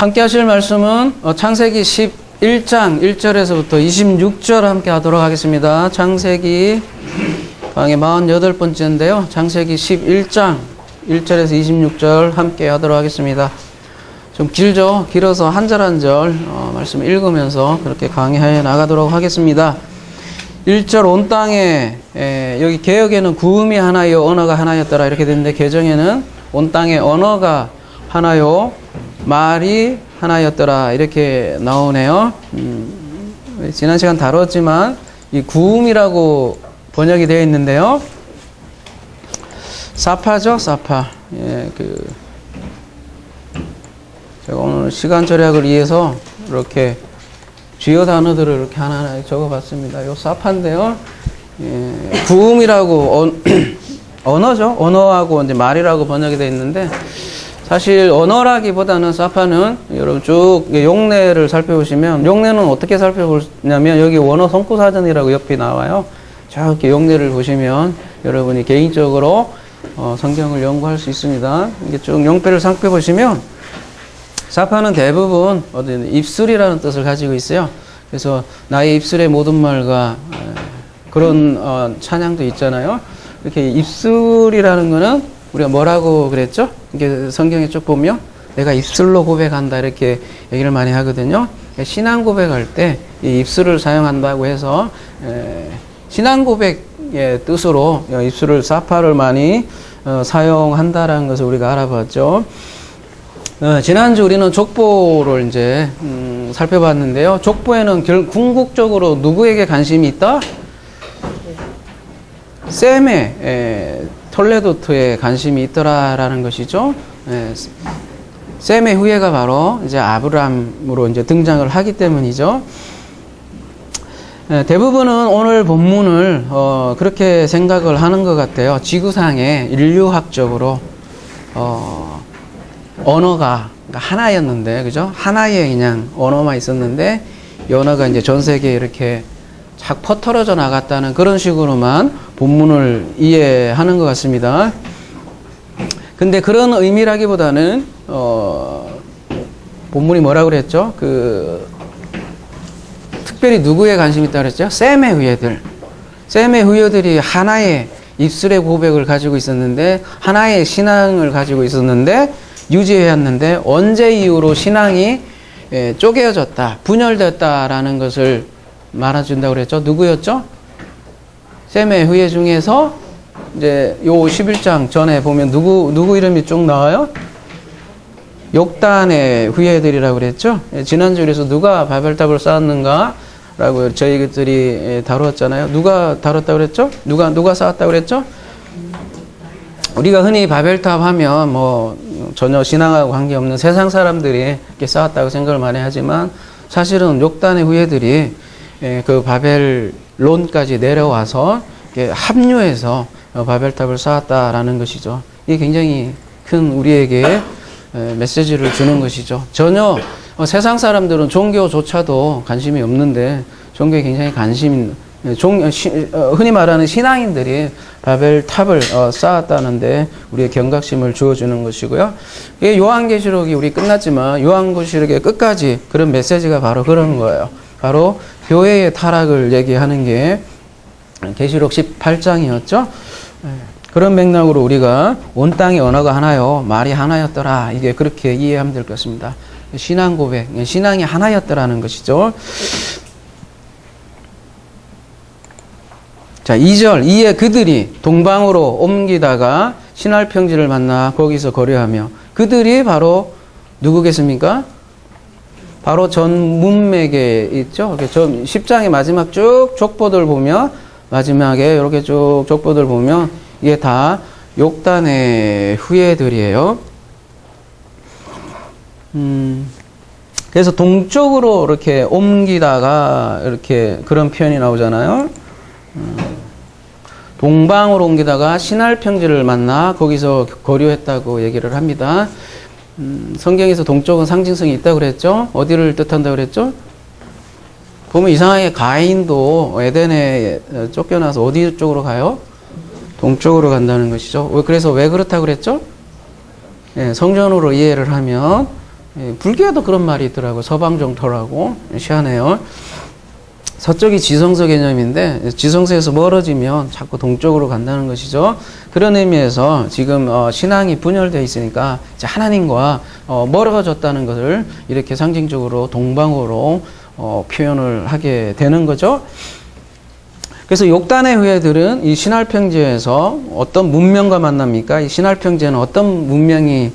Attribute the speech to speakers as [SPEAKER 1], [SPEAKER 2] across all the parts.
[SPEAKER 1] 함께 하실 말씀은 창세기 11장 1절에서부터 26절 함께 하도록 하겠습니다. 창세기 강의 48번째인데요. 창세기 11장 1절에서 26절 함께 하도록 하겠습니다. 좀 길죠? 길어서 한 절 한 절 말씀 읽으면서 그렇게 강의해 나가도록 하겠습니다. 1절 온 땅에 여기 개역에는 구음이 하나요 언어가 하나였더라 이렇게 되는데 개정에는 온 땅에 언어가 하나요 말이 하나였더라 이렇게 나오네요. 지난 시간 다뤘지만 이 구음이라고 번역이 되어 있는데요. 사파죠, 사파. 제가 오늘 시간 절약을 위해서 이렇게 주요 단어들을 이렇게 하나하나 적어봤습니다. 요 사파인데요. 구음이라고 언어죠. 언어하고 이제 말이라고 번역이 되어 있는데 사실 언어라기보다는 사파는 여러분 쭉 용례를 살펴보시면 용례는 어떻게 살펴보냐면 여기 원어 성구사전이라고 옆에 나와요. 쭉 이렇게 용례를 보시면 여러분이 개인적으로 성경을 연구할 수 있습니다. 이게 쭉 용패를 살펴보시면 사파는 대부분 입술이라는 뜻을 가지고 있어요. 그래서 나의 입술의 모든 말과 그런 찬양도 있잖아요. 이렇게 입술이라는 거는 우리가 뭐라고 그랬죠? 이게 성경에 쭉 보면 내가 입술로 고백한다 이렇게 얘기를 많이 하거든요. 신앙 고백할 때 이 입술을 사용한다고 해서 신앙 고백의 뜻으로 입술을 사파를 많이 사용한다라는 것을 우리가 알아봤죠. 지난주 우리는 족보를 이제 살펴봤는데요. 족보에는 궁극적으로 누구에게 관심이 있다? 셈의 톨레도트에 관심이 있더라라는 것이죠. 셈의 후예가 바로 이제 아브람으로 이제 등장을 하기 때문이죠. 대부분은 오늘 본문을 그렇게 생각을 하는 것 같아요. 지구상에 인류학적으로 언어가 하나였는데, 그죠? 하나의 그냥 언어만 있었는데, 이 언어가 이제 전 세계에 이렇게 착 퍼터러져 나갔다는 그런 식으로만 본문을 이해하는 것 같습니다. 근데 그런 의미라기보다는, 본문이 뭐라고 그랬죠? 특별히 누구에 관심이 있다고 그랬죠? 셈의 후예들. 셈의 후예들이 하나의 입술의 고백을 가지고 있었는데, 하나의 신앙을 가지고 있었는데, 유지해왔는데 언제 이후로 신앙이 쪼개어졌다, 분열됐다라는 것을 말해준다고 그랬죠. 누구였죠? 셈의 후예 중에서 이제 요 11장 전에 보면 누구 이름이 쭉 나와요? 욕단의 후예들이라고 그랬죠. 지난주에 그래서 누가 바벨탑을 쌓았는가 라고 저희들이 다루었잖아요. 누가 다뤘다고 그랬죠? 누가 쌓았다고 그랬죠? 우리가 흔히 바벨탑 하면 뭐 전혀 신앙하고 관계없는 세상 사람들이 이렇게 쌓았다고 생각을 많이 하지만 사실은 욕단의 후예들이 그 바벨론까지 내려와서 합류해서 바벨탑을 쌓았다라는 것이죠. 이게 굉장히 큰 우리에게 메시지를 주는 것이죠. 전혀 세상 사람들은 종교조차도 관심이 없는데 종교에 굉장히 흔히 말하는 신앙인들이 바벨탑을 쌓았다는데 우리의 경각심을 주어주는 것이고요. 요한계시록이 우리 끝났지만 요한계시록의 끝까지 그런 메시지가 바로 그런 거예요. 바로 교회의 타락을 얘기하는 게 계시록 18장이었죠. 그런 맥락으로 우리가 온 땅의 언어가 하나요 말이 하나였더라 이게 그렇게 이해하면 될 것 같습니다. 신앙 고백, 신앙이 하나였더라는 것이죠. 자, 2절, 이에 그들이 동방으로 옮기다가 신할평지를 만나 거기서 거류하며 그들이 바로 누구겠습니까? 바로 전 문맥에 있죠. 10장의 마지막 쭉 족보들 보면 마지막에 이렇게 쭉 족보들 보면 이게 다 욕단의 후예들이에요. 그래서 동쪽으로 이렇게 옮기다가 이렇게 그런 표현이 나오잖아요. 동방으로 옮기다가 신할평지를 만나 거기서 거류했다고 얘기를 합니다. 성경에서 동쪽은 상징성이 있다고 그랬죠? 어디를 뜻한다고 그랬죠? 보면 이상하게 가인도 에덴에 쫓겨나서 어디 쪽으로 가요? 동쪽으로 간다는 것이죠. 그래서 왜 그렇다고 그랬죠? 성전으로 이해를 하면 예, 불교에도 그런 말이 있더라고요. 서방정토라고. 희한해요. 서쪽이 지성서 개념인데 지성서에서 멀어지면 자꾸 동쪽으로 간다는 것이죠. 그런 의미에서 지금 신앙이 분열되어 있으니까 이제 하나님과 멀어졌다는 것을 이렇게 상징적으로 동방으로 표현을 하게 되는 거죠. 그래서 욕단의 후예들은 이 신할평지에서 어떤 문명과 만납니까? 이 신할평지에는 어떤 문명이에요?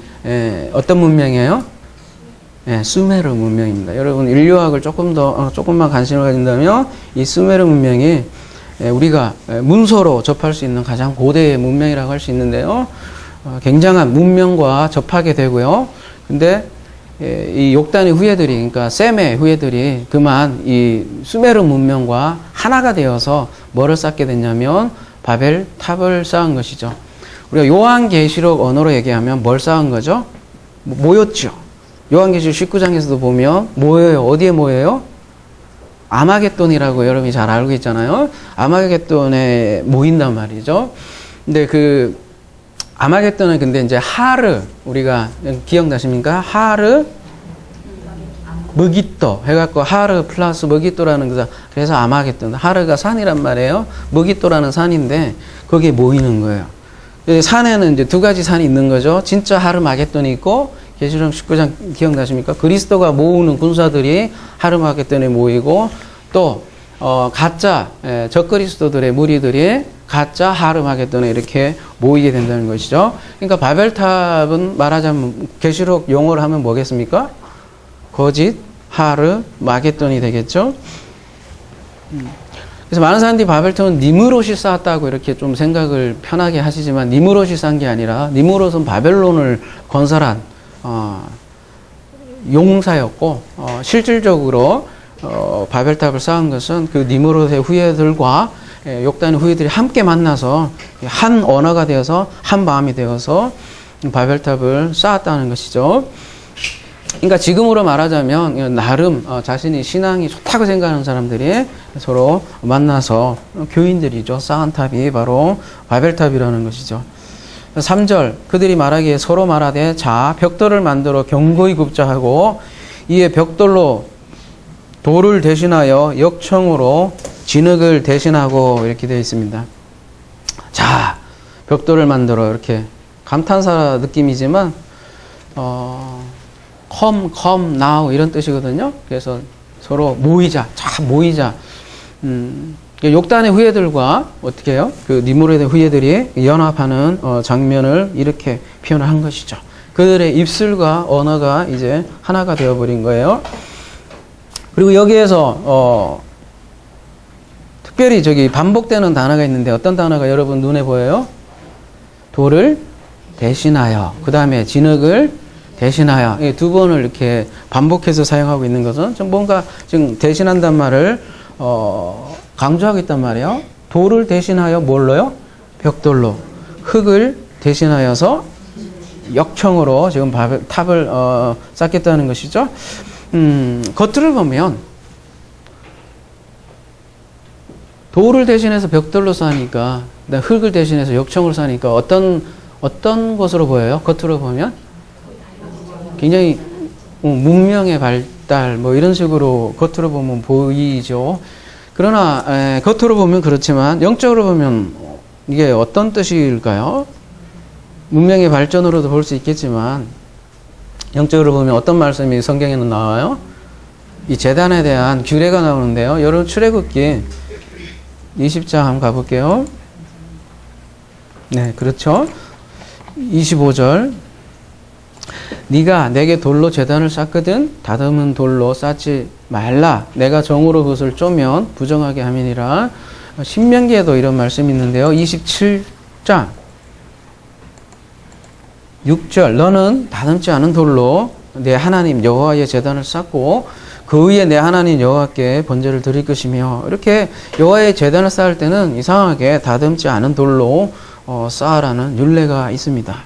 [SPEAKER 1] 네, 수메르 문명입니다. 여러분 인류학을 조금만 관심을 가진다면 이 수메르 문명이 우리가 문서로 접할 수 있는 가장 고대의 문명이라고 할 수 있는데요. 굉장한 문명과 접하게 되고요. 근데 이 욕단의 후예들이, 그러니까 셈의 후예들이 그만 이 수메르 문명과 하나가 되어서 뭐를 쌓게 됐냐면 바벨탑을 쌓은 것이죠. 우리가 요한계시록 언어로 얘기하면 뭘 쌓은 거죠? 모였죠. 요한계시록 19장에서도 보면 모여요. 어디에 모여요? 아마겟돈이라고 여러분이 잘 알고 있잖아요. 아마겟돈에 모인단 말이죠. 근데 그 아마겟돈은 근데 이제 하르, 우리가 기억나십니까? 하르 머기또 해갖고 하르 플러스 머기또라는 거죠. 그래서 아마겟돈, 하르가 산이란 말이에요. 머기또라는 산인데 거기에 모이는 거예요. 산에는 이제 두 가지 산이 있는 거죠. 진짜 하르마겟돈이 있고, 계시록 19장 기억나십니까? 그리스도가 모으는 군사들이 하르마겟돈에 모이고, 또 가짜 적그리스도들의 무리들이 가짜 하르마겟돈에 이렇게 모이게 된다는 것이죠. 그러니까 바벨탑은 말하자면 계시록 용어로 하면 뭐겠습니까? 거짓 하르마겟돈이 되겠죠. 그래서 많은 사람들이 바벨탑은 니므롯이 쌓았다고 이렇게 좀 생각을 편하게 하시지만 니므롯이 쌓은 게 아니라 니므롯은 바벨론을 건설한 용사였고, 실질적으로 바벨탑을 쌓은 것은 그 니므롯의 후예들과 욕단의 후예들이 함께 만나서 한 언어가 되어서 한 마음이 되어서 바벨탑을 쌓았다는 것이죠. 그러니까 지금으로 말하자면 나름 자신이 신앙이 좋다고 생각하는 사람들이 서로 만나서 교인들이죠. 쌓은 탑이 바로 바벨탑이라는 것이죠. 3절 그들이 말하기에 서로 말하되 자 벽돌을 만들어 견고히 굽자 하고 이에 벽돌로 돌을 대신하여 역청으로 진흙을 대신하고 이렇게 되어 있습니다. 자 벽돌을 만들어 이렇게 감탄사 느낌이지만 come now 이런 뜻이거든요. 그래서 서로 모이자, 자 모이자. 욕단의 후예들과 어떻게 해요? 그 니므롯의 후예들이 연합하는 장면을 이렇게 표현을 한 것이죠. 그들의 입술과 언어가 이제 하나가 되어버린 거예요. 그리고 여기에서 특별히 저기 반복되는 단어가 있는데 어떤 단어가 여러분 눈에 보여요? 돌을 대신하여, 그 다음에 진흙을 대신하여, 이 두 번을 이렇게 반복해서 사용하고 있는 것은 좀 뭔가 지금 대신한단 말을 강조하고 있단 말이에요. 돌을 대신하여 뭘로요? 벽돌로. 흙을 대신하여서 역청으로 지금 탑을 쌓겠다는 것이죠. 겉으로 보면 돌을 대신해서 벽돌로 쌓으니까, 흙을 대신해서 역청으로 쌓으니까 어떤 것으로 보여요? 겉으로 보면 굉장히 문명의 발달 뭐 이런 식으로 겉으로 보면 보이죠. 그러나 겉으로 보면 그렇지만 영적으로 보면 이게 어떤 뜻일까요? 문명의 발전으로도 볼 수 있겠지만 영적으로 보면 어떤 말씀이 성경에는 나와요? 이 제단에 대한 규례가 나오는데요. 여러분 출애굽기 20장 한번 가볼게요. 네, 그렇죠. 25절 네가 내게 돌로 제단을 쌓거든 다듬은 돌로 쌓지 말라. 내가 정으로 그것을 쪼면 부정하게 함이니라. 신명기에도 이런 말씀이 있는데요. 27장 6절 너는 다듬지 않은 돌로 내 하나님 여호와의 제단을 쌓고 그 위에 내 하나님 여호와께 번제를 드릴 것이며, 이렇게 여호와의 제단을 쌓을 때는 이상하게 다듬지 않은 돌로 쌓으라는 율례가 있습니다.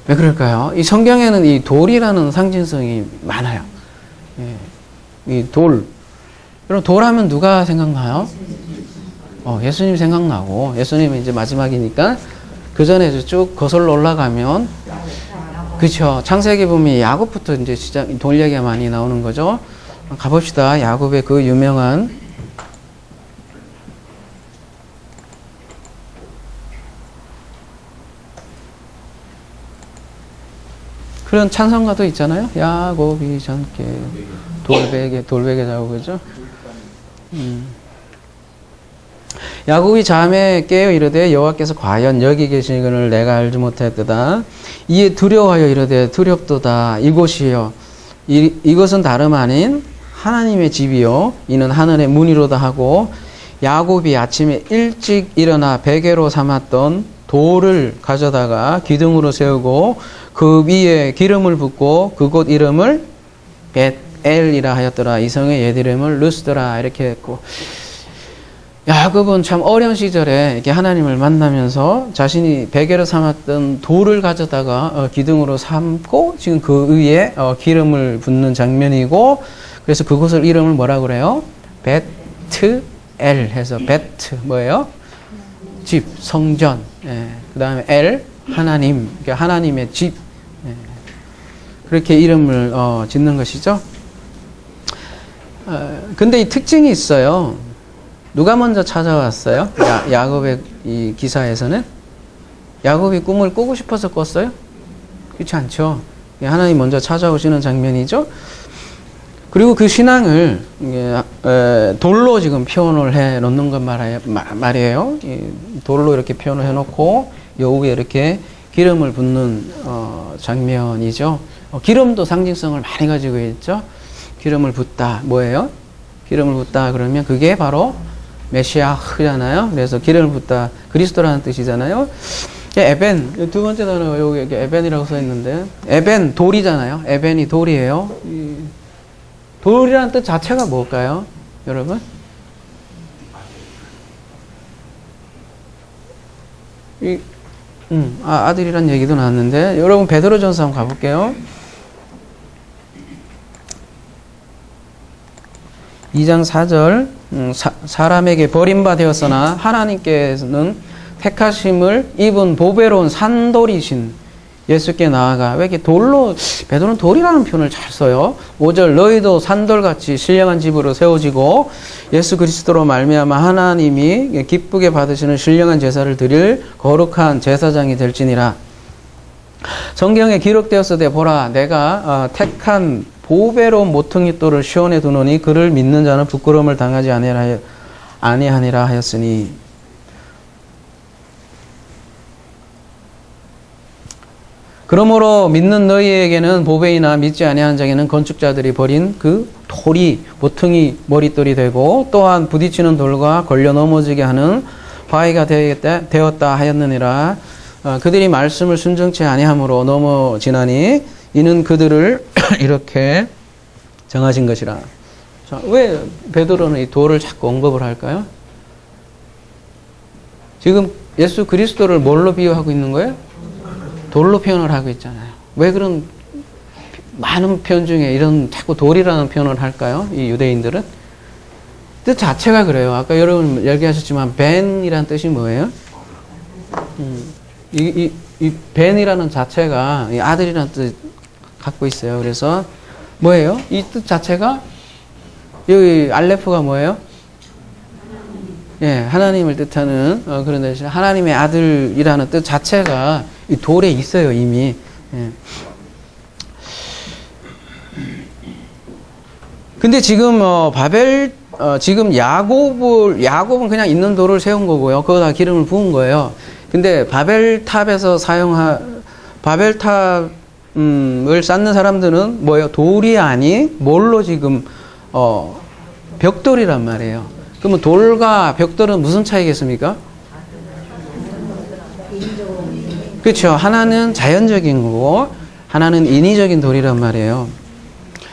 [SPEAKER 1] 왜 그럴까요? 이 성경에는 이 돌이라는 상징성이 많아요. 이 돌. 여러분, 돌 하면 누가 생각나요? 예수님 생각나고, 예수님은 이제 마지막이니까 그 전에 쭉 거슬러 올라가면 그렇죠. 창세기 보면 야곱부터 이제 시작, 돌 얘기가 많이 나오는 거죠. 가봅시다. 야곱의 그 유명한 그런 찬송가도 있잖아요. 야곱이 젊게 돌베개 자고 그죠? 야곱이 잠에 깨어 이르되 여호와께서 과연 여기 계시거늘 내가 알지 못하였도다. 이에 두려워하여 이르되 두렵도다. 이곳이요 이것은 다름 아닌 하나님의 집이요 이는 하늘의 문이로다 하고 야곱이 아침에 일찍 일어나 베개로 삼았던 돌을 가져다가 기둥으로 세우고 그 위에 기름을 붓고 그곳 이름을 벳엘이라 하였더라. 이 성의 옛 이름을 루스더라 이렇게 했고, 야곱은 참 어려운 시절에 이렇게 하나님을 만나면서 자신이 베개로 삼았던 돌을 가져다가 기둥으로 삼고 지금 그 위에 기름을 붓는 장면이고, 그래서 그곳을 이름을 뭐라 그래요? 베트엘 해서 베트 뭐예요? 집, 성전. 예. 그 다음에 엘 하나님, 그러니까 하나님의 집. 예. 그렇게 이름을 짓는 것이죠. 근데 이 특징이 있어요. 누가 먼저 찾아왔어요? 야곱의 이 기사에서는 야곱이 꿈을 꾸고 싶어서 꿨어요? 그렇지 않죠. 하나님 먼저 찾아오시는 장면이죠. 그리고 그 신앙을 돌로 지금 표현을 해 놓는 것 말이에요. 돌로 이렇게 표현을 해 놓고 여우에 이렇게 기름을 붓는 장면이죠. 기름도 상징성을 많이 가지고 있죠. 기름을 붓다 뭐예요? 기름을 붓다 그러면 그게 바로 메시아흐잖아요. 그래서 기름을 붓다 그리스도라는 뜻이잖아요. 에벤 두 번째 단어가 여기 에벤이라고 써 있는데, 에벤 돌이잖아요. 에벤이 돌이에요. 돌이라는 뜻 자체가 뭘까요, 여러분? 아들이란 얘기도 나왔는데, 여러분 베드로전서 한번 가볼게요. 2장 4절 사람에게 버림받았으나 하나님께서는 택하심을 입은 보배로운 산돌이신 예수께 나아가. 왜 이렇게 돌로, 베드로는 돌이라는 표현을 잘 써요. 5절 너희도 산돌같이 신령한 집으로 세워지고 예수 그리스도로 말미암아 하나님이 기쁘게 받으시는 신령한 제사를 드릴 거룩한 제사장이 될지니라. 성경에 기록되었으되 보라 내가 택한 보배로운 모퉁이 돌을 시온에 두노니 그를 믿는 자는 부끄러움을 당하지 아니하니라 하였으니. 그러므로 믿는 너희에게는 보배이나 믿지 아니하는 자에게는 건축자들이 버린 그 돌이 모퉁이 머릿돌이 되고 또한 부딪히는 돌과 걸려 넘어지게 하는 바위가 되었다 하였느니라. 그들이 말씀을 순종치 아니함으로 넘어지나니 이는 그들을 이렇게 정하신 것이라. 자, 왜 베드로는 이 돌을 자꾸 언급을 할까요? 지금 예수 그리스도를 뭘로 비유하고 있는 거예요? 돌로 표현을 하고 있잖아요. 왜 그런 많은 표현 중에 이런 자꾸 돌이라는 표현을 할까요? 이 유대인들은? 뜻 자체가 그래요. 아까 여러분 얘기하셨지만 벤이라는 뜻이 뭐예요? 이 벤이라는 자체가 이 아들이라는 뜻 갖고 있어요. 그래서 뭐예요? 이 뜻 자체가 여기 알레프가 뭐예요? 예, 하나님을 뜻하는 그런 뜻이 하나님의 아들이라는 뜻 자체가 이 돌에 있어요, 이미. 예. 근데 지금 지금 야곱은 그냥 있는 돌을 세운 거고요. 거기다 기름을 부은 거예요. 근데 바벨탑에서 바벨탑을 쌓는 사람들은 뭐예요? 돌이 아닌 뭘로 지금 벽돌이란 말이에요. 그러면 돌과 벽돌은 무슨 차이겠습니까? 그렇죠. 하나는 자연적인 거고 하나는 인위적인 돌이란 말이에요.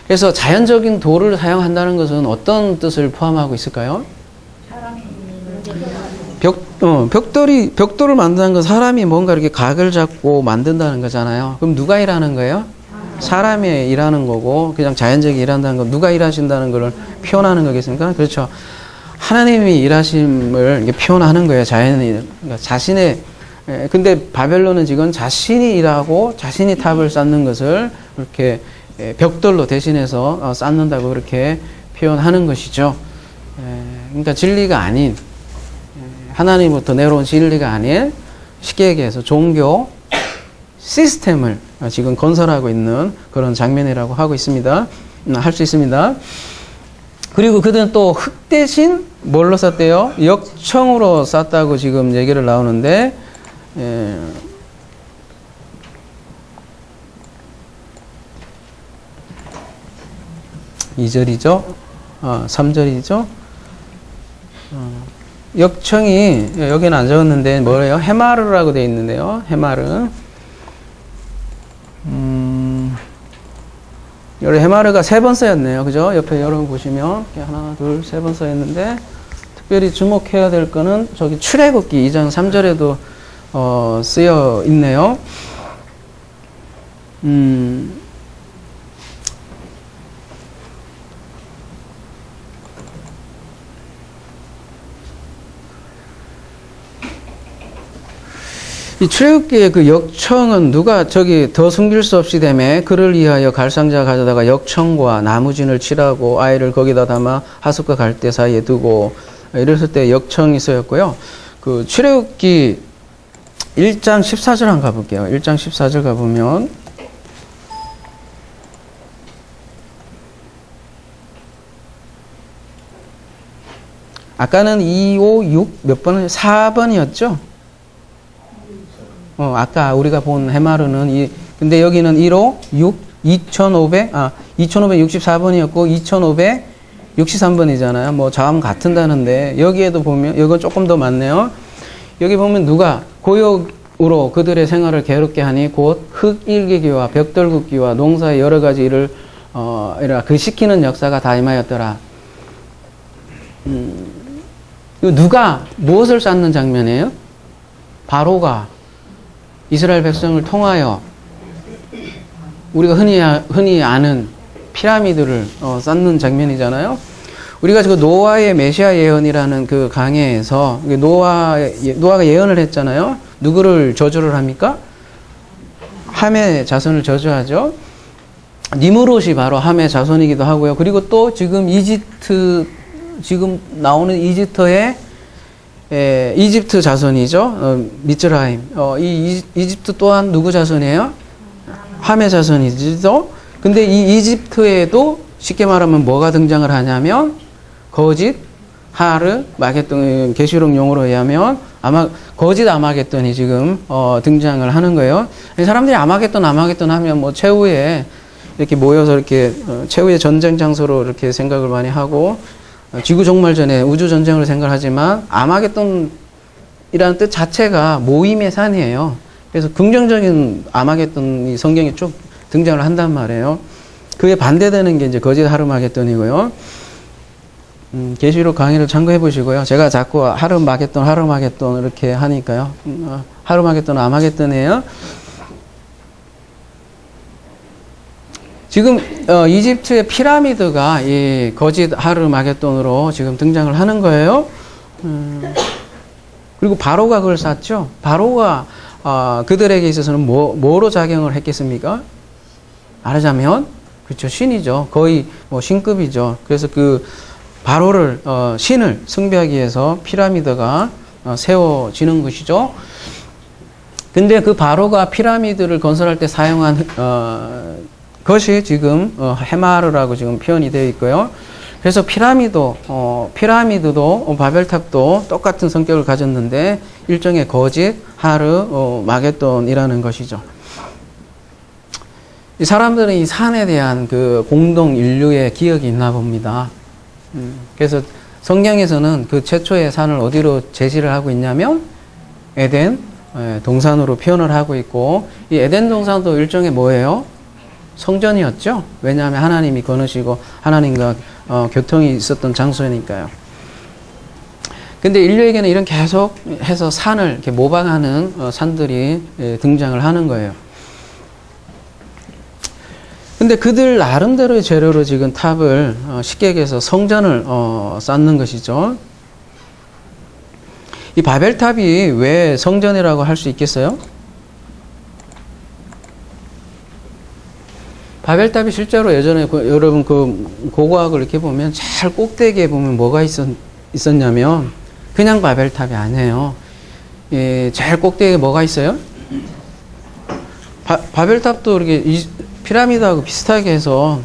[SPEAKER 1] 그래서 자연적인 돌을 사용한다는 것은 어떤 뜻을 포함하고 있을까요? 벽돌을 만드는 건 사람이 뭔가 이렇게 각을 잡고 만든다는 거잖아요. 그럼 누가 일하는 거예요? 사람이 일하는 거고, 그냥 자연적이 일한다는 건 누가 일하신다는 걸 표현하는 거겠습니까? 그렇죠. 하나님이 일하심을 이렇게 표현하는 거예요. 자연이. 그러니까 자신의 근데 바벨론은 지금 자신이 일하고 자신이 탑을 쌓는 것을 이렇게 벽돌로 대신해서 쌓는다고 그렇게 표현하는 것이죠. 그러니까 진리가 아닌, 하나님부터 내려온 진리가 아닌, 쉽게 얘기해서 종교 시스템을 지금 건설하고 있는 그런 장면이라고 하고 있습니다. 할 수 있습니다. 그리고 그들은 또 흙 대신 뭘로 쌓대요? 역청으로 쌓다고 지금 얘기를 나오는데, 2절이죠. 3절이죠. 역청이 여기는 안 적었는데 뭐예요? 헤마르라고 되어 있는데요. 헤마르. 여기 헤마르가 3번 쓰였네요. 그죠? 옆에 여러분 보시면 하나, 둘, 3번 쓰였는데 특별히 주목해야 될 거는 저기 출애굽기 2장 3절에도 쓰여 있네요. 이 출애굽기의 그 역청은 누가 저기 더 숨길 수 없이 되매 그를 위하여 갈상자 가져다가 역청과 나무진을 칠하고 아이를 거기다 담아 하숫과 갈대 사이에 두고 이랬을 때 역청이 쓰였고요. 그 출애굽기 1장 14절 한번 가볼게요. 1장 14절 가보면 아까는 2, 5, 6 몇 번은 4번이었죠? 아까 우리가 본 헤마르는 근데 여기는 1호 6 2564번이었고 2563번이잖아요. 뭐 자음 같은다는데 여기에도 보면 이건 조금 더 많네요. 여기 보면 누가 고역으로 그들의 생활을 괴롭게 하니 곧 흙일기기와 벽돌 굽기와 농사의 여러 가지 일을 그 시키는 역사가 다 임하였더라. 누가 무엇을 쌓는 장면이에요? 바로가 이스라엘 백성을 통하여 우리가 흔히 아는 피라미드를 쌓는 장면이잖아요. 우리가 그 노아의 메시아 예언이라는 그 강해에서 노아가 예언을 했잖아요. 누구를 저주를 합니까? 함의 자손을 저주하죠. 니므롯이 바로 함의 자손이기도 하고요. 그리고 또 지금 지금 나오는 이집트 자손이죠. 미츠라임. 이 이집트 또한 누구 자손이에요? 함의 자손이죠. 근데 이 이집트에도 쉽게 말하면 뭐가 등장을 하냐면 거짓, 하르, 마겟돈, 계시록 용어로 의하면 거짓 아마겟돈이 지금 등장을 하는 거예요. 사람들이 아마겟돈 하면 뭐 최후에 이렇게 모여서 이렇게 최후의 전쟁 장소로 이렇게 생각을 많이 하고 지구 종말 전에 우주 전쟁을 생각하지만 아마겟돈이라는 뜻 자체가 모임의 산이에요. 그래서 긍정적인 아마겟돈이 성경에 쭉 등장을 한단 말이에요. 그에 반대되는 게 이제 거짓 하르마겟돈이고요. 계시록 강의를 참고해 보시고요. 제가 자꾸 하르마겟돈 이렇게 하니까요. 하르마겟돈 아마겟돈이에요. 지금 이집트의 피라미드가 이 거짓 하르마겟돈으로 지금 등장을 하는 거예요. 그리고 바로가 그걸 쌓죠. 바로가 그들에게 있어서는 뭐로 작용을 했겠습니까? 말하자면 그렇죠, 신이죠. 거의 뭐 신급이죠. 그래서 그 바로를 신을 숭배하기 위해서 피라미드가 세워지는 것이죠. 근데 그 바로가 피라미드를 건설할 때 사용한 것이 지금 헤마르라고 지금 표현이 되어 있고요. 그래서 피라미드도 바벨탑도 똑같은 성격을 가졌는데 일종의 거짓 하르마겟돈이라는 것이죠. 이 사람들은 이 산에 대한 그 공동 인류의 기억이 있나 봅니다. 그래서 성경에서는 그 최초의 산을 어디로 제시를 하고 있냐면 에덴 동산으로 표현을 하고 있고, 이 에덴 동산도 일종의 뭐예요? 성전이었죠. 왜냐하면 하나님이 거느시고 하나님과 교통이 있었던 장소니까요. 근데 인류에게는 이런 계속 해서 산을 이렇게 모방하는 산들이 등장을 하는 거예요. 근데 그들 나름대로의 재료로 지금 탑을 쉽게 얘기해서 성전을 쌓는 것이죠. 이 바벨탑이 왜 성전이라고 할 수 있겠어요? 바벨탑이 실제로 예전에 여러분 그 고고학을 이렇게 보면 잘 꼭대기에 보면 뭐가 있었냐면 그냥 바벨탑이 아니에요. 예, 제일 꼭대기에 뭐가 있어요? 바벨탑도 이렇게 피라미드하고 비슷하게 해서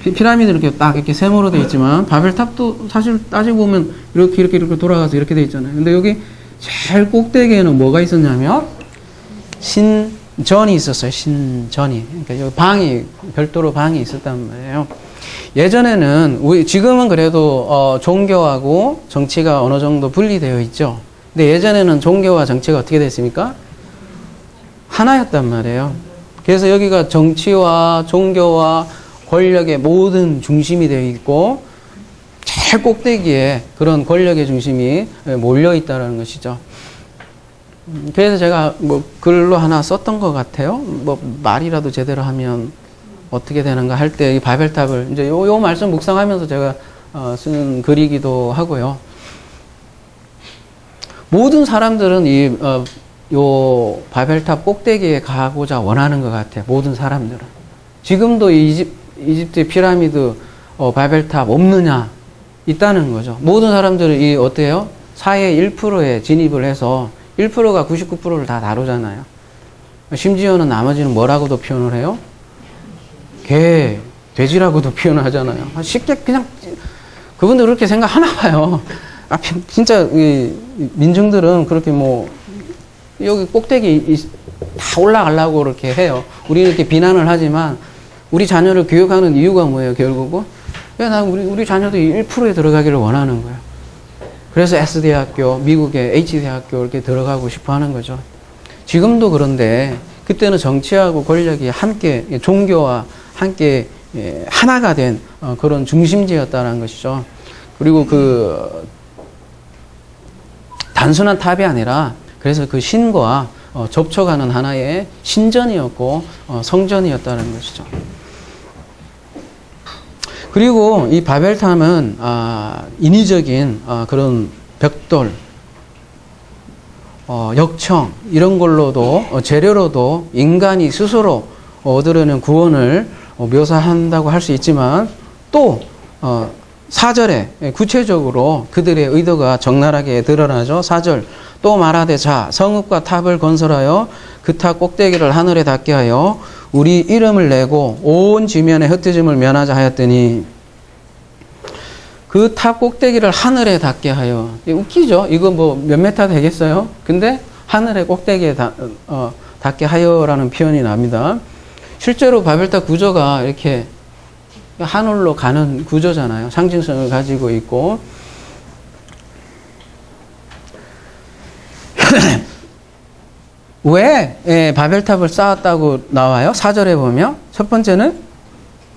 [SPEAKER 1] 피라미드 이렇게 딱 이렇게 세모로 되어 있지만 바벨탑도 사실 따지고 보면 이렇게 돌아가서 이렇게 되어 있잖아요. 근데 여기 제일 꼭대기에는 뭐가 있었냐면 신전이 있었어요. 신전이. 그러니까 여기 방이 별도로 방이 있었단 말이에요. 예전에는 지금은 그래도 종교하고 정치가 어느 정도 분리되어 있죠. 근데 예전에는 종교와 정치가 어떻게 됐습니까? 하나였단 말이에요. 그래서 여기가 정치와 종교와 권력의 모든 중심이 되어 있고 제일 꼭대기에 그런 권력의 중심이 몰려 있다는 것이죠. 그래서 제가 뭐 글로 하나 썼던 것 같아요. 뭐 말이라도 제대로 하면 어떻게 되는가 할 때 이 바벨탑을 이제 요 말씀 묵상하면서 제가 쓰는 글이기도 하고요. 모든 사람들은 요 바벨탑 꼭대기에 가고자 원하는 것 같아요. 모든 사람들은. 지금도 이집트의 피라미드, 바벨탑 없느냐? 있다는 거죠. 모든 사람들은 어때요? 사회의 1%에 진입을 해서 1%가 99%를 다 다루잖아요. 심지어는 나머지는 뭐라고도 표현을 해요? 돼지라고도 표현을 하잖아요. 쉽게 그냥, 그분들 그렇게 생각하나 봐요. 진짜, 민중들은 그렇게 여기 꼭대기 다 올라가려고 그렇게 해요. 우리는 이렇게 비난을 하지만, 우리 자녀를 교육하는 이유가 뭐예요, 결국은? 우리 자녀도 1%에 들어가기를 원하는 거예요. 그래서 S대학교, 미국의 H대학교 이렇게 들어가고 싶어 하는 거죠. 지금도 그런데, 그때는 정치하고 권력이 함께, 종교와 함께 하나가 된 그런 중심지였다는 것이죠. 그리고 단순한 탑이 아니라, 그래서 그 신과 접촉하는 하나의 신전이었고, 성전이었다는 것이죠. 그리고 이 바벨탑은 인위적인 그런 벽돌, 역청 이런 걸로도 재료로도 인간이 스스로 얻으려는 구원을 묘사한다고 할 수 있지만 또 4절에 구체적으로 그들의 의도가 적나라하게 드러나죠. 4절 또 말하되 자 성읍과 탑을 건설하여 그 탑 꼭대기를 하늘에 닿게 하여 우리 이름을 내고 온 지면에 흩어짐을 면하자 하였더니 그 탑 꼭대기를 하늘에 닿게 하여. 웃기죠? 이거 몇 메타 되겠어요? 근데 하늘의 꼭대기에 닿게 하여라는 표현이 납니다. 실제로 바벨탑 구조가 이렇게 하늘로 가는 구조잖아요. 상징성을 가지고 있고. 왜 바벨탑을 쌓았다고 나와요? 4절에 보면 첫 번째는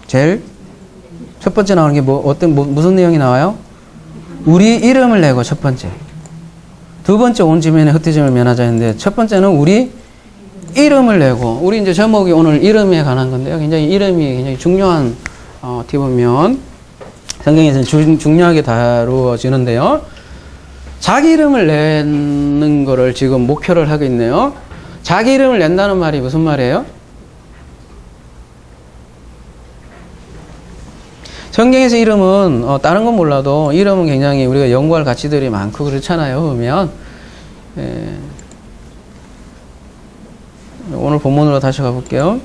[SPEAKER 1] 첫 번째 나오는 게 무슨 내용이 나와요? 우리 이름을 내고 첫 번째. 두 번째 온 지면에 흩어짐을 면하자 했는데 첫 번째는 우리 이름을 내고. 우리 이제 제목이 오늘 이름에 관한 건데요. 굉장히 이름이 굉장히 중요한 어떻게 보면 성경에서는 중요하게 다루어지는데요. 자기 이름을 내는 거를 지금 목표를 하고 있네요. 자기 이름을 낸다는 말이 무슨 말이에요? 성경에서 이름은 다른 건 몰라도 이름은 굉장히 우리가 연구할 가치들이 많고 그렇잖아요. 보면 오늘 본문으로 다시 가볼게요.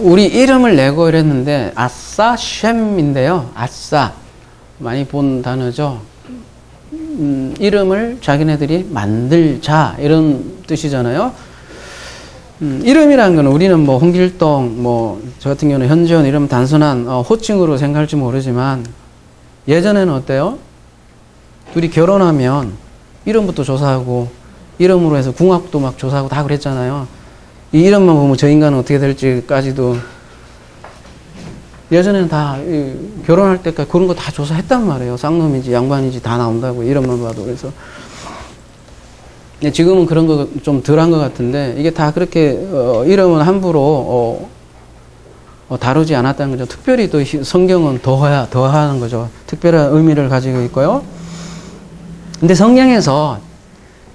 [SPEAKER 1] 우리 이름을 내고 이랬는데 아싸 쉔인데요. 아싸 많이 본 단어죠. 이름을 자기네들이 만들자 이런 뜻이잖아요. 이름이라는 건 우리는 홍길동 저 같은 경우는 현지원 이름 단순한 호칭으로 생각할지 모르지만 예전에는 어때요? 둘이 결혼하면 이름부터 조사하고 이름으로 해서 궁합도 막 조사하고 다 그랬잖아요. 이 이름만 보면 저 인간은 어떻게 될지까지도 예전에는 다 결혼할 때까지 그런 거 다 조사했단 말이에요. 쌍놈인지 양반인지 다 나온다고 이름만 봐도. 그래서 지금은 그런 거 좀 덜한 것 같은데 이게 다 그렇게 이름은 함부로 다루지 않았다는 거죠. 특별히 또 성경은 더하는 거죠. 특별한 의미를 가지고 있고요. 근데 성경에서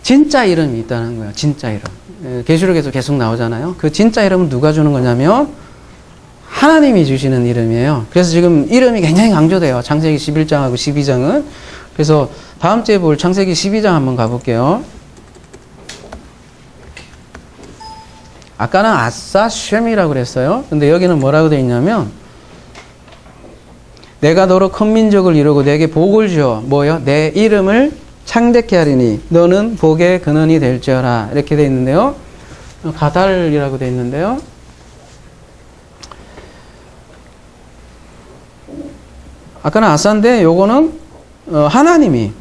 [SPEAKER 1] 진짜 이름이 있다는 거예요. 진짜 이름. 계시록에서 계속 나오잖아요. 그 진짜 이름은 누가 주는 거냐면 하나님이 주시는 이름이에요. 그래서 지금 이름이 굉장히 강조돼요. 창세기 11장하고 12장은. 그래서 다음 주에 볼 창세기 12장 한번 가볼게요. 아까는 아싸 셈이라고 그랬어요. 근데 여기는 뭐라고 되어 있냐면 내가 너로 큰 민족을 이루고 내게 복을 주어 뭐요? 내 이름을 창대케 하리니 너는 복의 근원이 될지어라. 이렇게 되어 있는데요. 가달이라고 되어 있는데요. 아까는 아싸인데 요거는 하나님이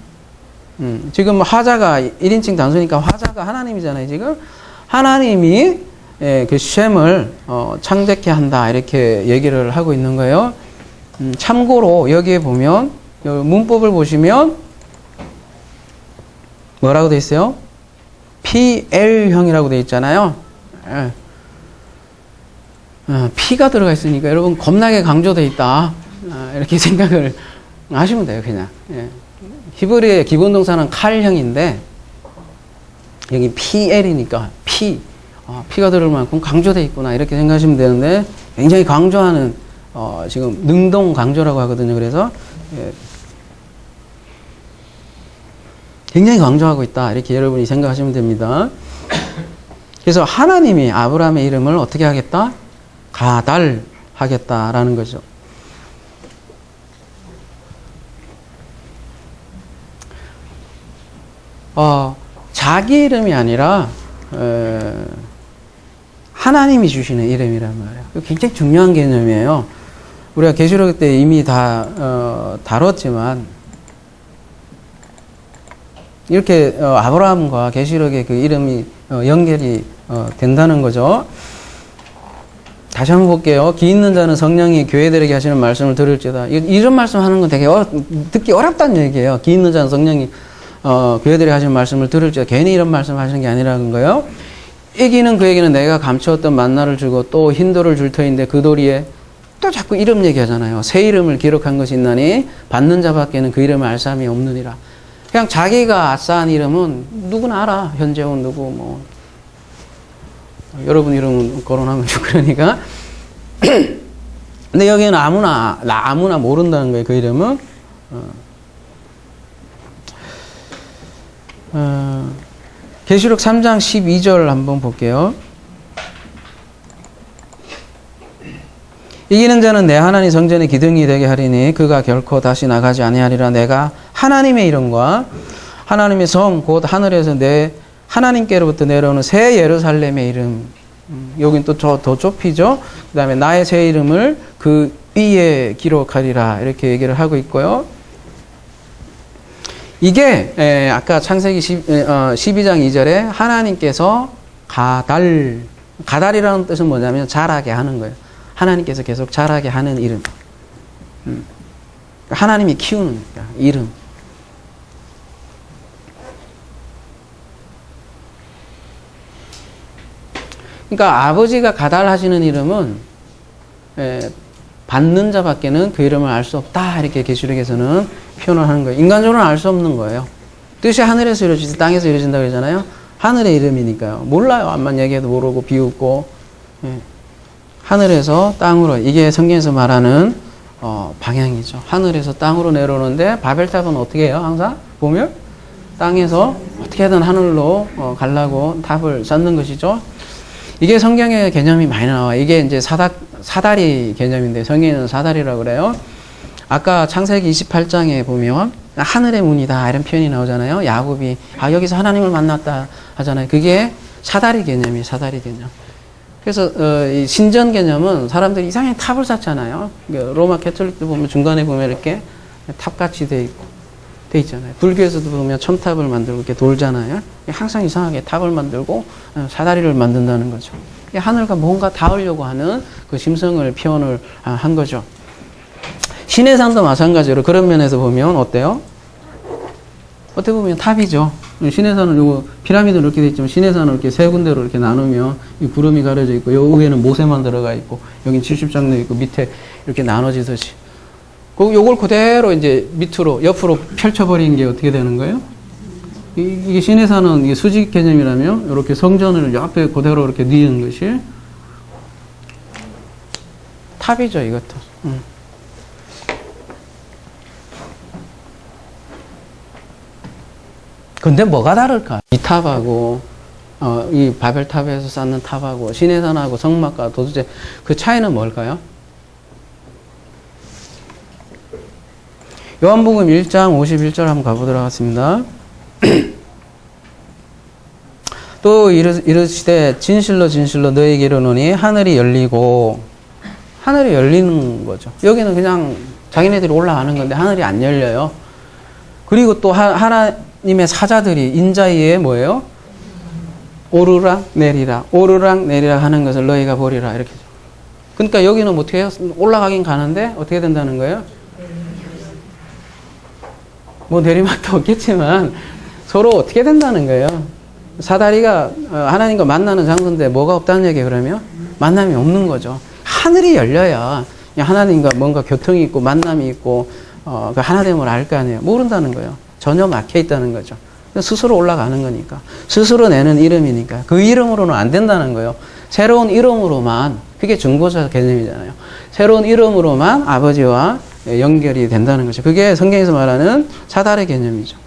[SPEAKER 1] 지금 화자가 1인칭 단수니까 화자가 하나님이잖아요. 지금 하나님이 그 셈을 창대케 한다 이렇게 얘기를 하고 있는 거예요. 참고로 여기에 보면 문법을 보시면 뭐라고 돼 있어요? PL형이라고 돼 있잖아요. P가 들어가 있으니까 여러분 겁나게 강조돼 있다 이렇게 생각을 하시면 돼요. 그냥 히브리의 기본 동사는 칼형인데 여기 PL이니까 P가 들을 만큼 강조돼 있구나 이렇게 생각하시면 되는데 굉장히 강조하는 지금 능동 강조라고 하거든요. 그래서 굉장히 강조하고 있다 이렇게 여러분이 생각하시면 됩니다. 그래서 하나님이 아브라함의 이름을 어떻게 하겠다? 가달 하겠다라는 거죠. 자기 이름이 아니라 하나님이 주시는 이름이란 말이에요. 굉장히 중요한 개념이에요. 우리가 계시록 때 이미 다 다뤘지만 이렇게 아브라함과 계시록의 그 이름이 연결이 된다는 거죠. 다시 한번 볼게요. 기 있는 자는 성령이 교회들에게 하시는 말씀을 들을지어다. 이런 말씀 하는 건 되게 듣기 어렵다는 얘기예요. 기 있는 자는 성령이 교회들에게 하시는 말씀을 들을지어다. 괜히 이런 말씀 하시는 게 아니라는 거예요. 이기는 그에게는 내가 감추었던 만나를 주고 또 흰 돌을 줄 터인데 그 돌이에 또 자꾸 이름 얘기하잖아요. 새 이름을 기록한 것이 있나니 받는 자밖에는 그 이름을 알 사람이 없느니라. 그냥 자기가 아싸한 이름은 누구나 알아. 현재원 누구 뭐 여러분 이름은 거론하면 좀 그러니까. 근데 여기는 아무나 모른다는 거예요. 그 이름은. 계시록 3장 12절 한번 볼게요. 이기는 자는 내 하나님 성전의 기둥이 되게 하리니 그가 결코 다시 나가지 아니하리라. 내가 하나님의 이름과 하나님의 성 곧 하늘에서 내 하나님께로부터 내려오는 새 예루살렘의 이름. 여긴 또 더 좁히죠. 그 다음에 나의 새 이름을 그 위에 기록하리라. 이렇게 얘기를 하고 있고요. 이게 아까 창세기 12장 2절에 하나님께서 가달이라는 뜻은 뭐냐면 자라게 하는 거예요. 하나님께서 계속 자라게 하는 이름. 하나님이 키우는 이름. 그러니까 아버지가 가달하시는 이름은 받는 자밖에는 그 이름을 알 수 없다. 이렇게 계시록에서는 표현을 하는 거예요. 인간적으로는 알 수 없는 거예요. 뜻이 하늘에서 이루어지지 땅에서 이루어진다고 그러잖아요. 하늘의 이름이니까요. 몰라요. 암만 얘기해도 모르고 비웃고. 하늘에서 땅으로. 이게 성경에서 말하는 방향이죠. 하늘에서 땅으로 내려오는데 바벨탑은 어떻게 해요? 항상 보면 땅에서 어떻게든 하늘로 가려고 탑을 쌓는 것이죠. 이게 성경의 개념이 많이 나와요. 이게 이제 사다리 개념인데 성경에는 사다리라고 그래요. 아까 창세기 28장에 보면 하늘의 문이다 이런 표현이 나오잖아요. 야곱이 여기서 하나님을 만났다 하잖아요. 그게 사다리 개념이에요. 사다리 개념. 그래서 이 신전 개념은 사람들이 이상하게 탑을 쌓잖아요. 로마 캐톨릭도 보면 중간에 보면 이렇게 탑같이 돼 있잖아요. 불교에서도 보면 첨탑을 만들고 이렇게 돌잖아요. 항상 이상하게 탑을 만들고 사다리를 만든다는 거죠. 하늘과 뭔가 닿으려고 하는 그 심성을 표현을 한 거죠. 신의 산도 마찬가지로 그런 면에서 보면 어때요? 어떻게 보면 탑이죠. 시내산은 요거 피라미드는 이렇게 돼 있지만 시내산은 이렇게 세 군데로 이렇게 나누면 이 구름이 가려져 있고 여기에는 모세만 들어가 있고 여긴 70장로 있고 밑에 이렇게 나눠지듯이 요걸 그대로 이제 밑으로 옆으로 펼쳐버린 게 어떻게 되는 거예요? 이게 시내산은 이게 수직 개념이라면 이렇게 성전을 옆에 그대로 이렇게 뉘는 것이 탑이죠, 이것도. 근데 뭐가 다를까? 이 탑하고 이 바벨탑에서 쌓는 탑하고 시내산하고 성막과 도대체 그 차이는 뭘까요? 요한복음 1장 51절 한번 가보도록 하겠습니다. 또 이르시되 진실로 진실로 너희에게 이르노니 하늘이 열리고 하늘이 열리는 거죠. 여기는 그냥 자기네들이 올라가는 건데 하늘이 안 열려요. 그리고 또 하나님의 사자들이 인자위에 뭐예요? 오르락 내리락 오르락 내리락 하는 것을 너희가 보리라 이렇게. 그러니까 여기는 뭐 어떻게 해요? 올라가긴 가는데 어떻게 된다는 거예요? 뭐 내리막도 없겠지만 서로 어떻게 된다는 거예요? 사다리가 하나님과 만나는 장소인데 뭐가 없다는 얘기예요, 그러면? 만남이 없는 거죠. 하늘이 열려야 하나님과 뭔가 교통이 있고 만남이 있고 그 하나됨을 알 거 아니에요. 모른다는 거예요. 전혀 막혀 있다는 거죠. 스스로 올라가는 거니까. 스스로 내는 이름이니까. 그 이름으로는 안 된다는 거예요. 새로운 이름으로만, 그게 중보자 개념이잖아요. 새로운 이름으로만 아버지와 연결이 된다는 거죠. 그게 성경에서 말하는 사달의 개념이죠.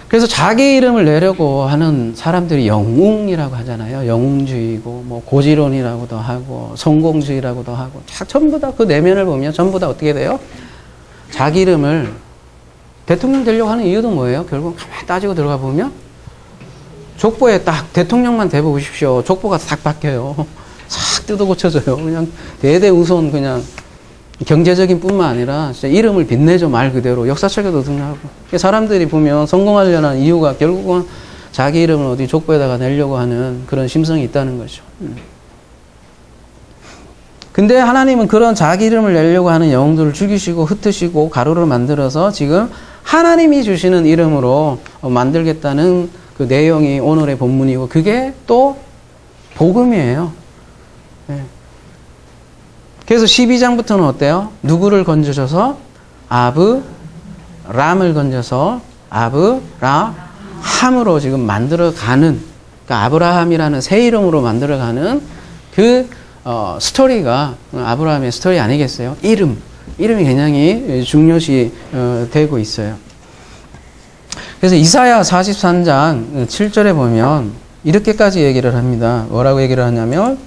[SPEAKER 1] 그래서 자기 이름을 내려고 하는 사람들이 영웅이라고 하잖아요. 영웅주의고, 뭐 고지론이라고도 하고, 성공주의라고도 하고, 전부 다 그 내면을 보면 전부 다 어떻게 돼요? 자기 이름을 대통령 되려고 하는 이유도 뭐예요? 결국 가만히 따지고 들어가 보면 족보에 딱 대통령만 대보십시오. 족보가 싹 바뀌어요. 싹 뜯어 고쳐져요. 그냥 대대우선 그냥 경제적인 뿐만 아니라 진짜 이름을 빛내죠. 말 그대로. 역사책에도 등장하고. 사람들이 보면 성공하려는 이유가 결국은 자기 이름을 어디 족보에다가 내려고 하는 그런 심성이 있다는 거죠. 근데 하나님은 그런 자기 이름을 내려고 하는 영웅들을 죽이시고 흩으시고 가루를 만들어서 지금 하나님이 주시는 이름으로 만들겠다는 그 내용이 오늘의 본문이고 그게 또 복음이에요. 네. 그래서 12장부터는 어때요? 누구를 건져줘서? 람을 건져서 함으로 지금 만들어가는, 그러니까 아브라함이라는 새 이름으로 만들어가는 그 스토리가 아브라함의 스토리 아니겠어요? 이름이 굉장히 중요시 되고 있어요. 그래서 이사야 43장 7절에 보면 이렇게까지 얘기를 합니다. 뭐라고 얘기를 하냐면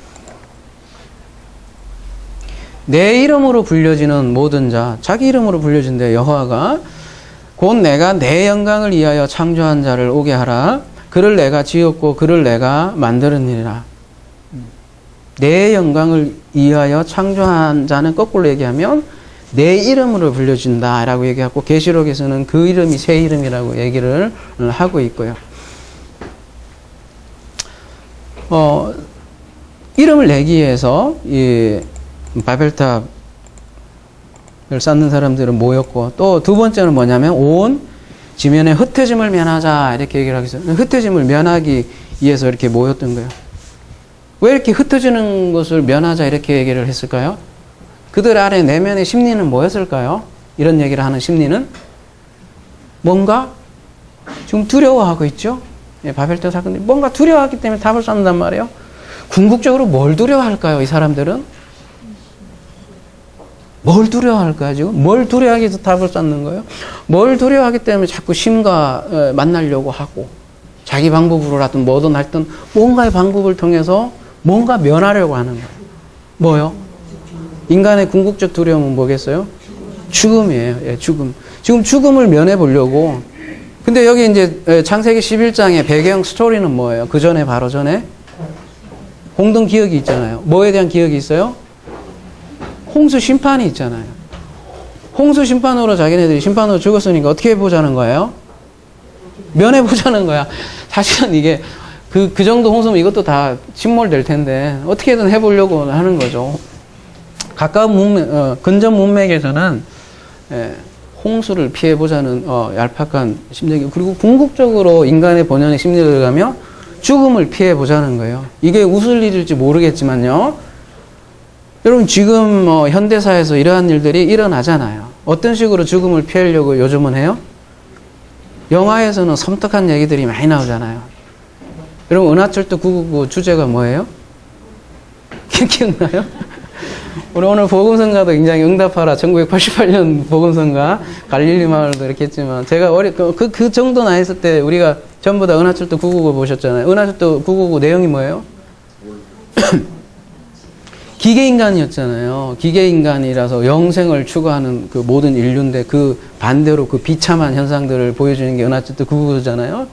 [SPEAKER 1] 내 이름으로 불려지는 모든 자, 자기 이름으로 불려진대 여호와가 곧 내가 내 영광을 위하여 창조한 자를 오게 하라. 그를 내가 지었고 그를 내가 만들었느니라. 내 영광을 위하여 창조한 자는 거꾸로 얘기하면 내 이름으로 불려진다 라고 얘기하고 계시록에서는 그 이름이 새 이름이라고 얘기를 하고 있고요. 이름을 내기 위해서 이 바벨탑을 쌓는 사람들은 모였고 또 두 번째는 뭐냐면 온 지면의 흩어짐을 면하자 이렇게 얘기를 하겠어요. 흩어짐을 면하기 위해서 이렇게 모였던 거예요. 왜 이렇게 흩어지는 것을 면하자 이렇게 얘기를 했을까요? 그들 안에 내면의 심리는 뭐였을까요? 이런 얘기를 하는 심리는 뭔가 지금 두려워하고 있죠. 바벨탑 사건들이 뭔가 두려워하기 때문에 탑을 쌓는단 말이에요. 궁극적으로 뭘 두려워할까요? 이 사람들은 뭘 두려워할까요? 지금 뭘 두려워하기 위해서 탑을 쌓는 거예요? 뭘 두려워하기 때문에 자꾸 신과 만나려고 하고 자기 방법으로 하든 뭐든 하든 뭔가의 방법을 통해서 뭔가 면하려고 하는 거예요. 뭐요? 인간의 궁극적 두려움은 뭐겠어요? 죽음이에요. 예, 죽음. 지금 죽음을 면해 보려고. 근데 여기 이제 창세기 11장의 배경 스토리는 뭐예요? 그 전에 바로 전에 공동 기억이 있잖아요. 뭐에 대한 기억이 있어요? 홍수 심판이 있잖아요. 홍수 심판으로 자기네들이 심판으로 죽었으니까 어떻게 해보자는 거예요? 면해보자는 거야. 사실은 이게 그 정도 홍수면 이것도 다 침몰될 텐데 어떻게든 해보려고 하는 거죠. 가까운 문맥, 근접 문맥에서는 홍수를 피해보자는 얄팍한 심리, 그리고 궁극적으로 인간의 본연의 심리를 들어가며 죽음을 피해보자는 거예요. 이게 웃을 일일지 모르겠지만요. 여러분 지금 현대사에서 이러한 일들이 일어나잖아요. 어떤 식으로 죽음을 피하려고 요즘은 해요? 영화에서는 섬뜩한 얘기들이 많이 나오잖아요. 여러분 은하철도 999 주제가 뭐예요? 기억나요? 우리 오늘 복음성가도 굉장히 응답하라 1988년 복음성가 갈릴리 마을도 이렇게 했지만 제가 그 정도 나이 있을 때 우리가 전부 다 은하철도 999 보셨잖아요. 은하철도 999 내용이 뭐예요? 기계인간이었잖아요. 기계인간이라서 영생을 추구하는 그 모든 인류인데 그 반대로 그 비참한 현상들을 보여주는 게 은하철도 999잖아요.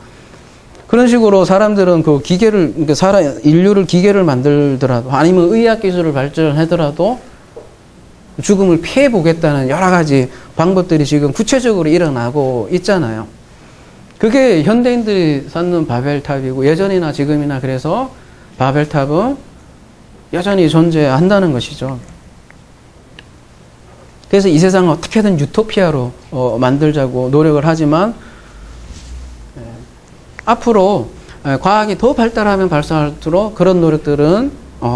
[SPEAKER 1] 그런 식으로 사람들은 그 기계를, 그러니까 인류를 기계를 만들더라도 아니면 의학 기술을 발전하더라도 죽음을 피해 보겠다는 여러 가지 방법들이 지금 구체적으로 일어나고 있잖아요. 그게 현대인들이 쌓는 바벨탑이고 예전이나 지금이나 그래서 바벨탑은 여전히 존재한다는 것이죠. 그래서 이 세상을 어떻게든 유토피아로 만들자고 노력을 하지만 앞으로 과학이 더 발달하면 발달할수록 그런 노력들은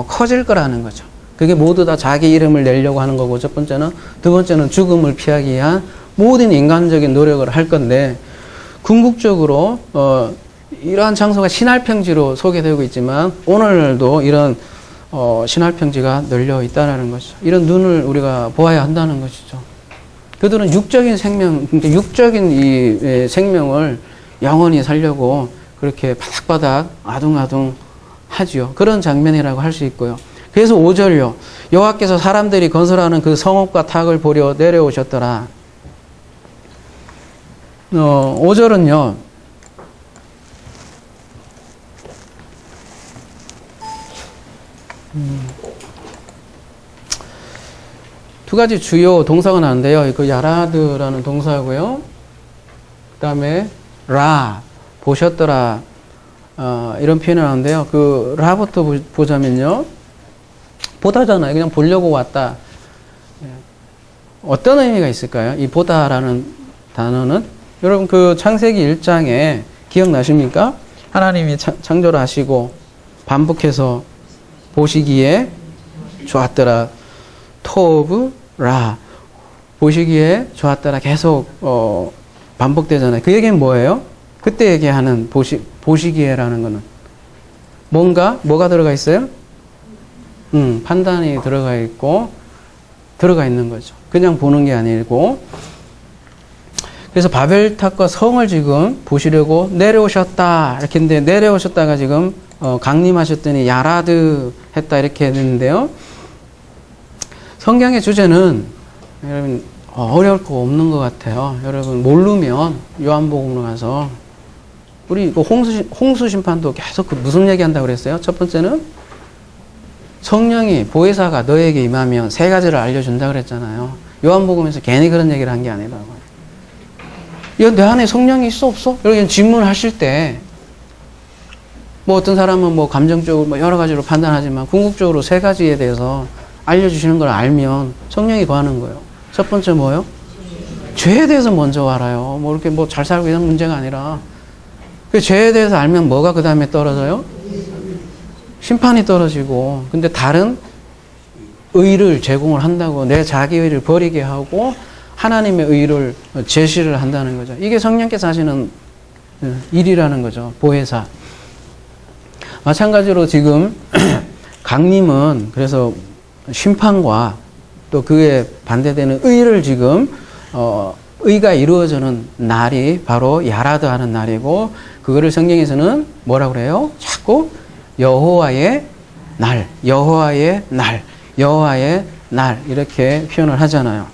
[SPEAKER 1] 커질 거라는 거죠. 그게 모두 다 자기 이름을 내려고 하는 거고 첫 번째는. 두 번째는 죽음을 피하기 위한 모든 인간적인 노력을 할 건데 궁극적으로 이러한 장소가 신할평지로 소개되고 있지만 오늘날도 이런 신할평지가 널려 있다는 것이죠. 이런 눈을 우리가 보아야 한다는 것이죠. 그들은 육적인 생명, 그러니까 육적인 이 생명을 영원히 살려고 그렇게 바닥바닥 아둥아둥 하지요. 그런 장면이라고 할 수 있고요. 그래서 5절요. 여호와께서 사람들이 건설하는 그 성읍과 탁을 보려 내려오셨더라. 5절은요. 두 가지 주요 동사가 나는데요. 그 야라드라는 동사고요. 그 다음에 라, 보셨더라, 이런 표현이 나오는데요. 그 라부터 보자면요. 보다잖아요. 그냥 보려고 왔다. 어떤 의미가 있을까요? 이 보다라는 단어는? 여러분 그 창세기 1장에 기억나십니까? 하나님이 창조를 하시고 반복해서 보시기에 좋았더라. 토브 라. 보시기에 좋았더라. 계속 반복되잖아요. 그 얘기는 뭐예요? 그때 얘기하는 보시기에라는 거는 뭐가 들어가 있어요? 판단이 들어가 있는 거죠. 그냥 보는 게 아니고. 그래서 바벨탑과 성을 지금 보시려고 내려오셨다. 이렇게 했는데 내려오셨다가 지금 강림하셨더니 야라드 했다. 이렇게 했는데요. 성경의 주제는 여러분 어려울 거 없는 것 같아요. 여러분 모르면 요한복음으로 가서 우리 홍수 심판도 계속 그 무슨 얘기한다고 그랬어요? 첫 번째는 성령이 보혜사가 너에게 임하면 세 가지를 알려준다 그랬잖아요. 요한복음에서 괜히 그런 얘기를 한 게 아니라고요. 내 안에 성령이 있어 없어? 이렇게 질문하실 때 뭐 어떤 사람은 뭐 감정적으로 뭐 여러 가지로 판단하지만 궁극적으로 세 가지에 대해서 알려주시는 걸 알면 성령이 거하는 거예요. 첫 번째 뭐예요? 죄에 대해서 먼저 알아요. 뭐 이렇게 뭐 잘 살고 이런 문제가 아니라 그 죄에 대해서 알면 뭐가 그 다음에 떨어져요? 심판이 떨어지고. 근데 다른 의를 제공을 한다고 내 자기 의를 버리게 하고 하나님의 의를 제시를 한다는 거죠. 이게 성령께서 하시는 일이라는 거죠. 보혜사. 마찬가지로 지금 강림은 그래서 심판과 또 그에 반대되는 의를 지금 의가 이루어지는 날이 바로 야라드 하는 날이고 그거를 성경에서는 뭐라고 그래요? 자꾸 여호와의 날, 여호와의 날, 여호와의 날 이렇게 표현을 하잖아요.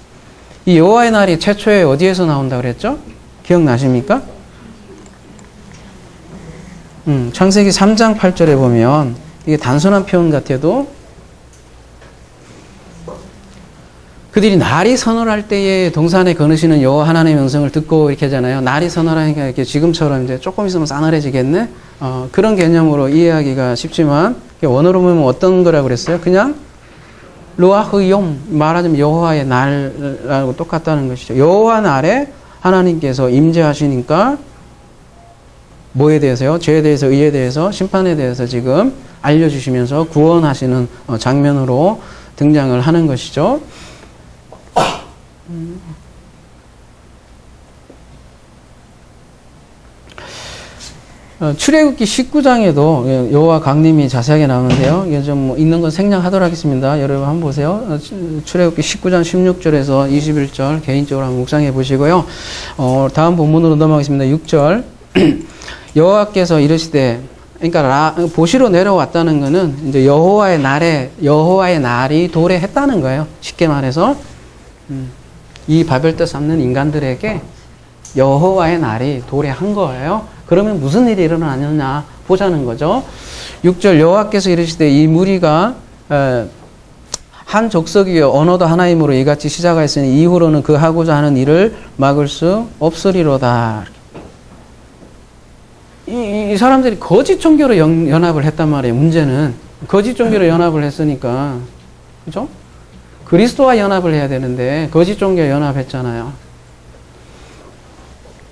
[SPEAKER 1] 이 여호와의 날이 최초에 어디에서 나온다고 그랬죠? 기억나십니까? 창세기 3장 8절에 보면 이게 단순한 표현 같아도 그들이 날이 서늘할 때에 동산에 거느시는 여호와 하나님의 음성을 듣고 이렇게 하잖아요. 날이 서늘하니까 이렇게 지금처럼 이제 조금 있으면 싸늘해지겠네? 그런 개념으로 이해하기가 쉽지만 원어로 보면 어떤 거라고 그랬어요? 그냥 루아흐욤, 말하자면 여호와의 날하고 똑같다는 것이죠. 여호와 날에 하나님께서 임재하시니까 뭐에 대해서요? 죄에 대해서, 의에 대해서, 심판에 대해서 지금 알려주시면서 구원하시는 장면으로 등장을 하는 것이죠. 출애굽기 19장에도 여호와 강림이 자세하게 나오는데요. 이게 좀 있는 건 생략하도록 하겠습니다. 여러분 한번 보세요. 출애굽기 19장 16절에서 21절 개인적으로 한번 묵상해 보시고요. 다음 본문으로 넘어가겠습니다. 6절 여호와께서 이르시되, 그러니까 보시로 내려왔다는 것은 이제 여호와의 날이 도래했다는 거예요. 쉽게 말해서 이 바벨탑 쌓는 인간들에게 여호와의 날이 도래한 거예요. 그러면 무슨 일이 일어나느냐 보자는 거죠. 6절 여호와께서 이르시되 이 무리가 한 족속이요 언어도 하나이므로 이같이 시작하였으니 이후로는 그 하고자 하는 일을 막을 수 없으리로다. 이 사람들이 거짓 종교로 연합을 했단 말이에요. 문제는 거짓 종교로 연합을 했으니까, 그죠? 그리스도와 연합을 해야 되는데 거짓 종교와 연합했잖아요.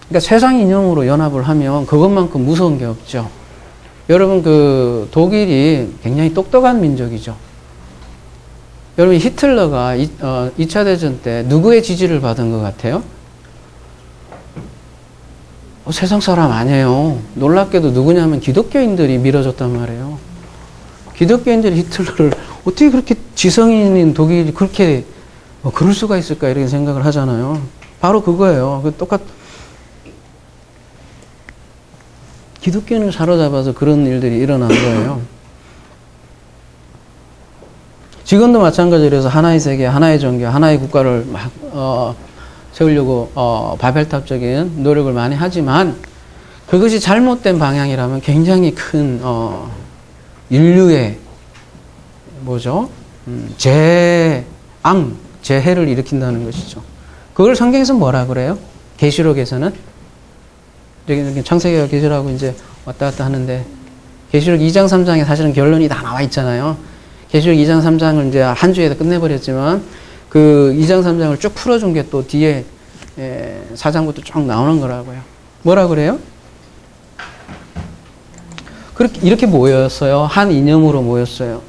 [SPEAKER 1] 그러니까 세상 이념으로 연합을 하면 그것만큼 무서운 게 없죠. 여러분, 그 독일이 굉장히 똑똑한 민족이죠. 여러분, 히틀러가 2차 대전 때 누구의 지지를 받은 것 같아요? 세상 사람 아니에요. 놀랍게도 누구냐면 기독교인들이 밀어줬단 말이에요. 기독교인들이 히틀러를 어떻게 그렇게 지성인인 독일이 그렇게 그럴 수가 있을까 이렇게 생각을 하잖아요. 바로 그거예요. 기독교인을 사로잡아서 그런 일들이 일어난 거예요. 지금도 마찬가지로 해서 하나의 세계, 하나의 종교, 하나의 국가를 막 세우려고 바벨탑적인 노력을 많이 하지만 그것이 잘못된 방향이라면 굉장히 큰 인류의 재해를 일으킨다는 것이죠. 그걸 성경에서 뭐라 그래요? 계시록에서는 여기 창세기와 계시록하고 이제 왔다 갔다 하는데 계시록 2장 3장에 사실은 결론이 다 나와 있잖아요. 계시록 2장 3장을 이제 한 주에 끝내버렸지만 그 2장 3장을 쭉 풀어준 게 또 뒤에 4장부터 쭉 나오는 거라고요. 뭐라 그래요? 이렇게 모였어요. 한 이념으로 모였어요.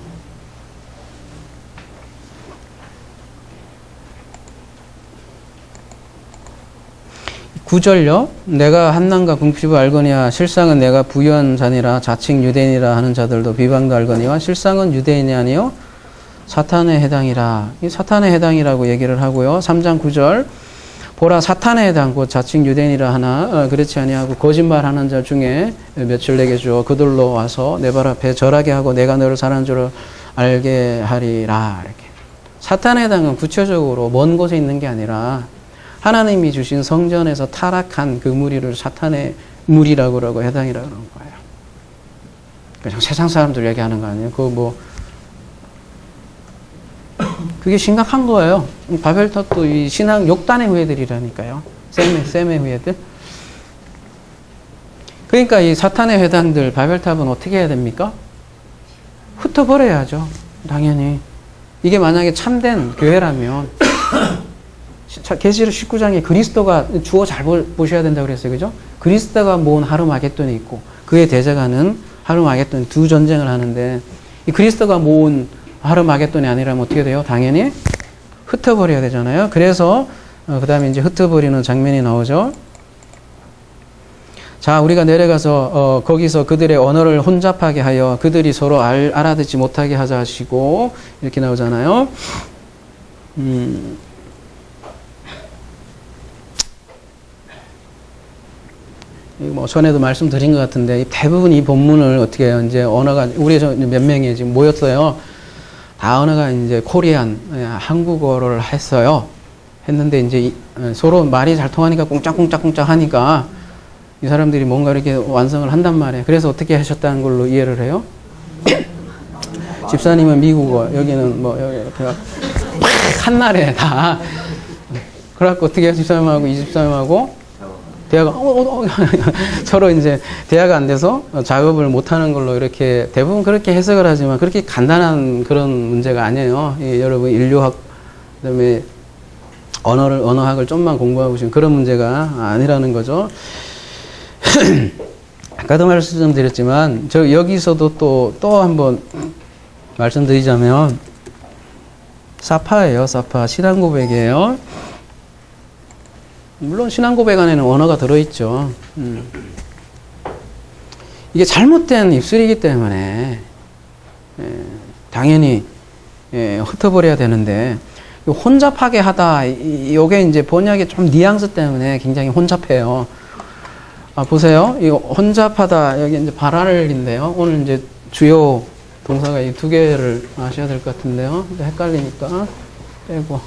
[SPEAKER 1] 9절요. 내가 한난과 궁핍을 알거니와 실상은 내가 부유한 자니라 자칭 유대인이라 하는 자들도 비방도 알거니와 실상은 유대인이 아니요 사탄에 해당이라. 이 사탄에 해당이라고 얘기를 하고요. 3장 9절 보라 사탄에 해당 곧 자칭 유대인이라 하나 그렇지 아니하고 거짓말하는 자 중에 몇을 내게 주어 그들로 와서 내 발 앞에 절하게 하고 내가 너를 사랑하는 줄을 알게 하리라. 이렇게 사탄에 해당은 구체적으로 먼 곳에 있는 게 아니라 하나님이 주신 성전에서 타락한 그 무리를 사탄의 무리라고 해당이라고 그러는 거예요. 그냥 세상 사람들 얘기하는 거 아니에요. 그게 심각한 거예요. 바벨탑도 이 신앙 욕단의 후예들이라니까요. 셈의 후예들. 그러니까 이 사탄의 회당들, 바벨탑은 어떻게 해야 됩니까? 흩어버려야죠. 당연히. 이게 만약에 참된 교회라면 계시록 19장에 그리스도가 주어 잘 보셔야 된다고 그랬어요. 그죠? 그리스도가 모은 하르마게돈이 있고 그의 대적하는 하르마게돈 두 전쟁을 하는데 이 그리스도가 모은 하르마게돈이 아니라면 어떻게 돼요? 당연히 흩어버려야 되잖아요. 그래서 그 다음에 이제 흩어버리는 장면이 나오죠. 자, 우리가 내려가서 거기서 그들의 언어를 혼잡하게 하여 그들이 서로 알아듣지 못하게 하자 하시고 이렇게 나오잖아요. 뭐 전에도 말씀드린 것 같은데 대부분 이 본문을 어떻게 해요? 이제 언어가 우리 몇 명이 지금 모였어요. 다 언어가 이제 코리안 한국어를 했어요. 했는데 이제 서로 말이 잘 통하니까 꽁짝꽁짝꽁짝 하니까 이 사람들이 뭔가 이렇게 완성을 한단 말이에요. 그래서 어떻게 하셨다는 걸로 이해를 해요? 집사님은 미국어, 여기는 뭐 이렇게 한날에 다. 그래갖고 어떻게 해요? 집사님하고 이 집사님하고 대화가 서로 이제 대화가 안 돼서 작업을 못 하는 걸로 이렇게 대부분 그렇게 해석을 하지만 그렇게 간단한 그런 문제가 아니에요. 여러분 인류학 그다음에 언어학을 좀만 공부하고 싶은 그런 문제가 아니라는 거죠. 아까도 말씀드렸지만 저 여기서도 또 한번 말씀드리자면 사파예요. 사파 신앙 고백이에요. 물론 신앙 고백 안에는 언어가 들어있죠. 이게 잘못된 입술이기 때문에 당연히 흩어버려야 되는데 혼잡하게 하다 이게 이제 번역의 좀 뉘앙스 때문에 굉장히 혼잡해요. 보세요. 이 혼잡하다 여기 이제 발알인데요. 오늘 이제 주요 동사가 이 두 개를 아셔야 될 것 같은데요. 헷갈리니까 빼고.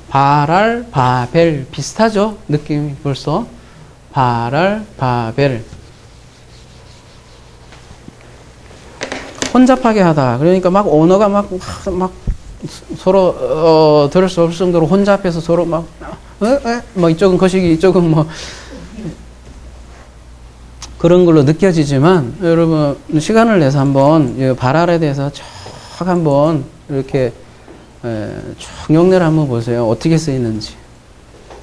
[SPEAKER 1] 발알, 바벨 비슷하죠? 느낌이 벌써. 발알, 바벨. 혼잡하게 하다. 그러니까 막 언어가 막 서로 들을 수 없을 정도로 혼잡해서 서로 막 이쪽은 거시기 이쪽은 뭐 그런 걸로 느껴지지만 여러분 시간을 내서 한번 발알에 대해서 쭉 한번 이렇게 쭉 용례를 한번 보세요. 어떻게 쓰이는지.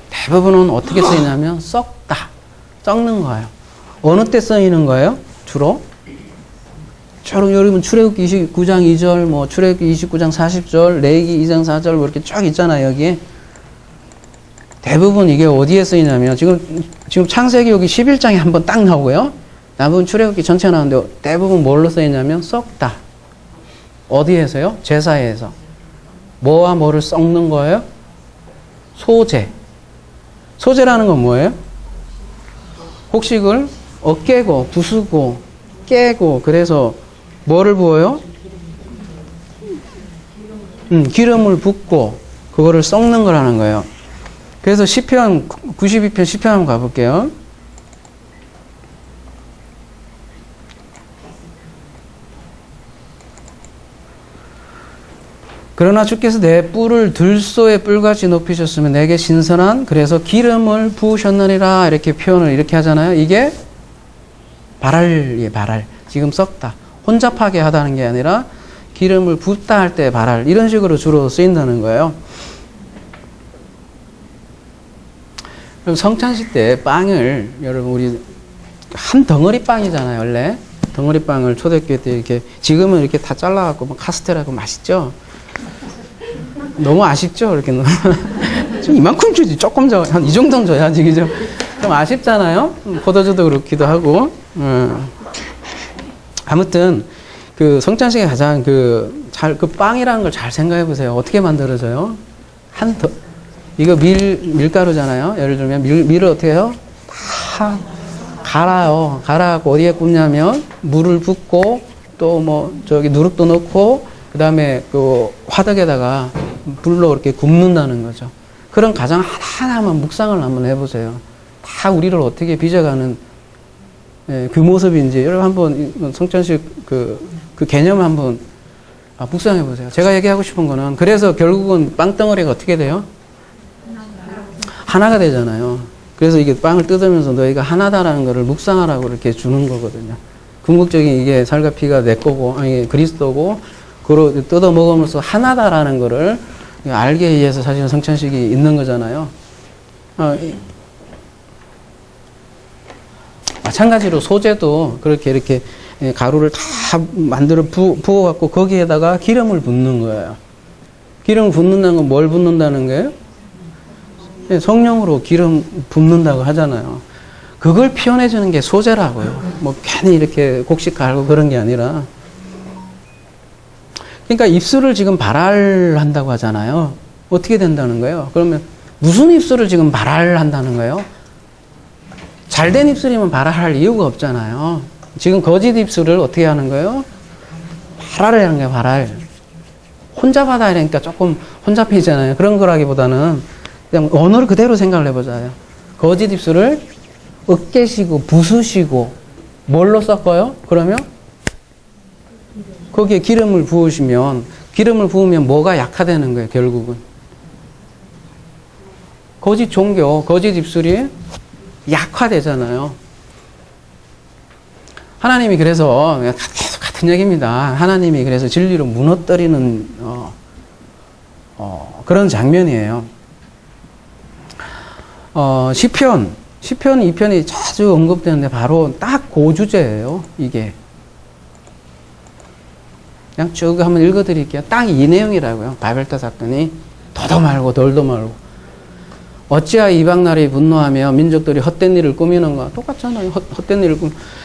[SPEAKER 1] 대부분은 어떻게 쓰이냐면 썩다, 썩는 거예요. 어느 때 쓰이는 거예요? 주로? 여러분 출애굽기 29장 2절, 뭐 출애굽기 29장 40절, 레위기 2장 4절 뭐 이렇게 쫙 있잖아요. 여기. 대부분 이게 어디에 쓰이냐면 지금 창세기 여기 11장에 한번 딱 나오고요. 나머지 출애굽기 전체 나오는데 대부분 뭘로 쓰이냐면 썩다. 어디에서요? 제사에서. 뭐와 뭐를 썩는 거예요? 소재. 소재라는 건 뭐예요? 곡식을 깨고 부수고 깨고 그래서 뭐를 부어요? 기름을 붓고 그거를 썩는 거라는 거예요. 그래서 시편 92편 시편 한번 가볼게요. 그러나 주께서 내 뿔을 들소의 뿔같이 높이셨으면 내게 신선한 그래서 기름을 부으셨느니라 이렇게 표현을 이렇게 하잖아요. 이게 발알이에요. 발알. 지금 썩다. 혼잡하게 하다는 게 아니라 기름을 붓다 할 때 발알. 이런 식으로 주로 쓰인다는 거예요. 그럼 성찬식 때 빵을 여러분 우리 한 덩어리 빵이잖아요. 원래 덩어리 빵을 초대교회 때 이렇게 지금은 이렇게 다 잘라갖고 뭐 카스테라고 맛있죠. 너무 아쉽죠? 이렇게 좀 이만큼 주지 조금 줘. 한 이 정도는 줘야지 그죠? 좀 아쉽잖아요. 포도주도 그렇기도 하고. 아무튼 그 성찬식에 가장 그 빵이라는 걸 잘 생각해 보세요. 어떻게 만들어져요? 이거 밀가루잖아요. 예를 들면 밀을 어떻게 해요? 다 갈아요. 갈아갖고 어디에 굽냐면 물을 붓고 또 뭐 저기 누룩도 넣고 그 다음에 그 화덕에다가 불로 이렇게 굽는다는 거죠. 그런 가정 하나하나만 묵상을 한번 해보세요. 다 우리를 어떻게 빚어가는 그 모습인지 여러분 한번 성찬식 그 개념을 한번 묵상해 보세요. 제가 얘기하고 싶은 거는 그래서 결국은 빵덩어리가 어떻게 돼요? 하나가 되잖아요. 그래서 이게 빵을 뜯으면서 너희가 하나다라는 것을 묵상하라고 이렇게 주는 거거든요. 궁극적인 이게 살과 피가 내 거고 아니 그리스도고 그걸 뜯어 먹으면서 하나다라는 것을 알게 위해서 사실은 성찬식이 있는 거잖아요. 마찬가지로 소재도 그렇게 이렇게 가루를 다 만들어 부어갖고 거기에다가 기름을 붓는 거예요. 기름을 붓는다는 건 뭘 붓는다는 거예요? 성령으로 기름 붓는다고 하잖아요. 그걸 표현해 주는 게 소재라고요. 뭐 괜히 이렇게 곡식 갈고 그런 게 아니라. 그러니까 입술을 지금 발알한다고 하잖아요. 어떻게 된다는 거예요? 그러면 무슨 입술을 지금 발알한다는 거예요? 잘된 입술이면 발알할 이유가 없잖아요. 지금 거짓 입술을 어떻게 하는 거예요? 발알을 하는 거예요. 발알. 혼잡하다 이러니까 조금 혼잡해지잖아요. 그런 거라기보다는 그냥 언어를 그대로 생각을 해보자요. 거짓 입술을 으깨시고 부수시고 뭘로 섞어요? 그러면 거기에 기름을 부으면 뭐가 약화되는 거예요, 결국은. 거짓 종교, 거짓 입술이 약화되잖아요. 하나님이 그래서 계속 같은 얘기입니다. 하나님이 그래서 진리로 무너뜨리는 그런 장면이에요. 시편 2편이 자주 언급되는데 바로 딱 그 주제예요. 이게. 그냥 쭉 한번 읽어드릴게요. 딱 이 내용이라고요. 바벨탑 사건이 더도 말고 덜도 말고. 어찌하여 이방 나라에 분노하며 민족들이 헛된 일을 꾸미는가? 똑같잖아요. 헛된 일을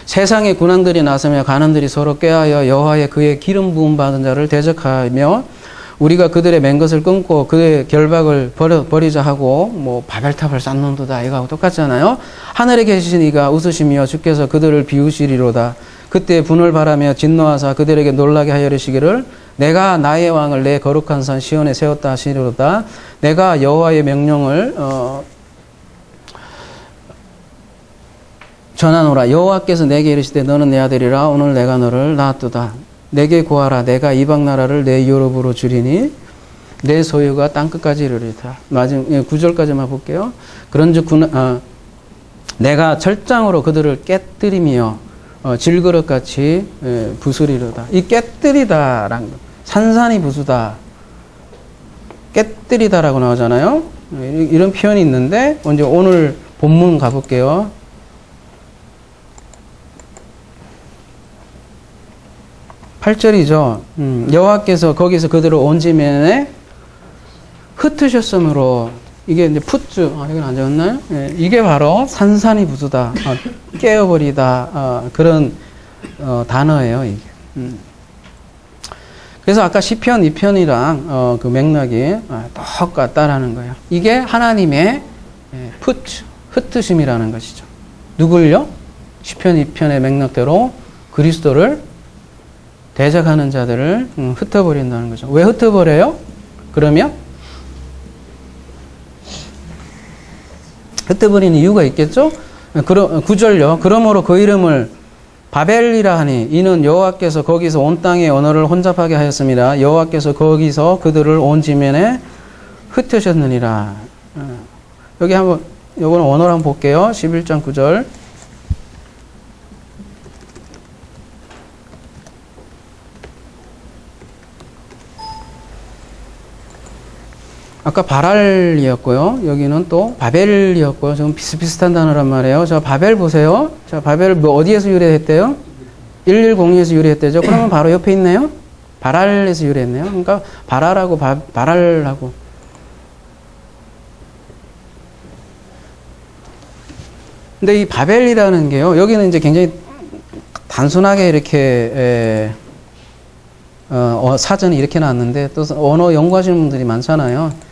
[SPEAKER 1] 세상의 군왕들이 나서며 가난들이 서로 꾀하여 여호와의 그의 기름 부음 받은 자를 대적하며 우리가 그들의 맨 것을 끊고 그의 결박을 버리자 하고 뭐 바벨탑을 쌓는도다 이거하고 똑같잖아요. 하늘에 계신 이가 웃으시며 주께서 그들을 비우시리로다. 그때 분을 바라며 진노하사 그들에게 놀라게 하여 이르시기를 내가 나의 왕을 내 거룩한 산 시온에 세웠다 하시리로다. 내가 여호와의 명령을 전하노라. 여호와께서 내게 이르시되 너는 내 아들이라 오늘 내가 너를 낳았도다. 내게 구하라. 내가 이방 나라를 내 유업으로 주리니 내 소유가 땅끝까지 이르리다. 마지막 9절까지만 볼게요. 그런즉 내가 철장으로 그들을 깨뜨리며 질그릇같이 부수리로다. 이 깨뜨리다라는 거. 산산이 부수다. 깨뜨리다라고 나오잖아요. 이런 표현이 있는데 먼저 오늘 본문 가볼게요. 8절이죠. 여호와께서 거기서 그들을 온 지면에 흩으셨으므로 이게 이제 풋즈 이건 안 적었나요? 예, 이게 바로 산산이 부수다, 깨어버리다 그런 단어예요. 이게. 그래서 아까 시편 2편이랑 그 맥락이 똑같다라는 거예요. 이게 하나님의 풋즈 흩으심이라는 것이죠. 누굴요? 시편 2편의 맥락대로 그리스도를 대적하는 자들을 흩어버린다는 거죠. 왜 흩어버려요? 그러면 흩어버리는 이유가 있겠죠? 9절요. 그러므로 그 이름을 바벨이라 하니 이는 여호와께서 거기서 온 땅의 언어를 혼잡하게 하였습니다. 여호와께서 거기서 그들을 온 지면에 흩으셨느니라. 여기 한번 요거는 언어를 한번 볼게요. 11장 9절. 아까 바랄이었고요. 여기는 또 바벨이었고요. 좀 비슷비슷한 단어란 말이에요. 자, 바벨 보세요. 자, 바벨 뭐 어디에서 유래했대요? 110에서 유래했대죠. 그러면 바로 옆에 있네요. 바랄에서 유래했네요. 그러니까 바랄하고 바랄하고. 근데 이 바벨이라는 게요. 여기는 이제 굉장히 단순하게 이렇게 사전이 이렇게 나왔는데 또 언어 연구하시는 분들이 많잖아요.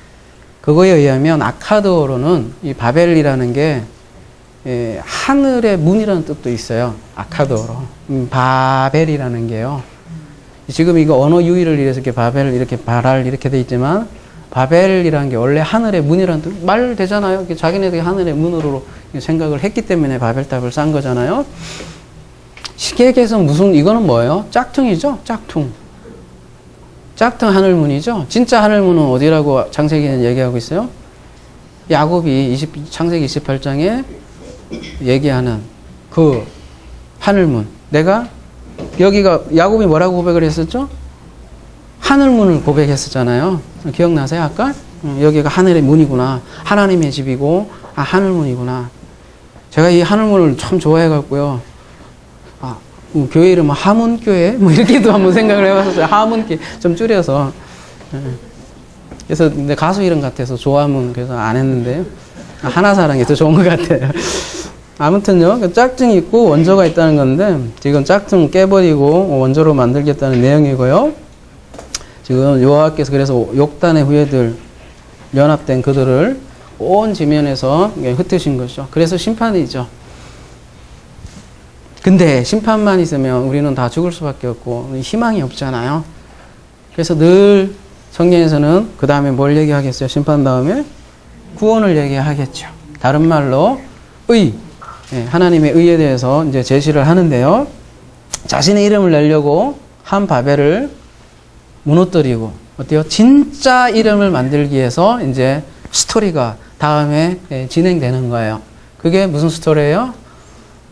[SPEAKER 1] 그거에 의하면 아카드어로는 이 바벨이라는 게 하늘의 문이라는 뜻도 있어요. 아카드어로. 바벨이라는 게요. 지금 이거 언어 유희를 위해서 이렇게 바벨, 이렇게 바랄 이렇게 돼 있지만 바벨이라는 게 원래 하늘의 문이라는 뜻, 말 되잖아요. 자기네들이 하늘의 문으로 생각을 했기 때문에 바벨탑을 쌓은 거잖아요. 시계에서 무슨, 이거는 뭐예요? 짝퉁이죠? 짝퉁. 짝퉁 하늘문이죠. 진짜 하늘문은 어디라고 창세기는 얘기하고 있어요? 야곱이 창세기 28장에 얘기하는 그 하늘문. 내가 여기가 야곱이 뭐라고 고백을 했었죠? 하늘문을 고백했었잖아요. 기억나세요? 아까? 여기가 하늘의 문이구나. 하나님의 집이고 하늘문이구나. 제가 이 하늘문을 참 좋아해갖고요. 교회 이름은 하문교회? 뭐 이렇게도 한번 생각을 해봤었어요. 하문교회. 좀 줄여서. 그래서 내 가수 이름 같아서 조화문 그래서 안 했는데요. 하나사랑이 더 좋은 것 같아요. 아무튼요. 짝퉁이 있고 원조가 있다는 건데 지금 짝퉁 깨버리고 원조로 만들겠다는 내용이고요. 지금 여호와께서 그래서 욕단의 후예들 연합된 그들을 온 지면에서 흩으신 것이죠. 그래서 심판이죠. 근데 심판만 있으면 우리는 다 죽을 수밖에 없고 희망이 없잖아요. 그래서 늘 성경에서는 그 다음에 뭘 얘기하겠어요? 심판 다음에 구원을 얘기하겠죠. 다른 말로 의, 하나님의 의에 대해서 이제 제시를 하는데요. 자신의 이름을 내려고 한 바벨을 무너뜨리고 어때요? 진짜 이름을 만들기 위해서 이제 스토리가 다음에 진행되는 거예요. 그게 무슨 스토리예요?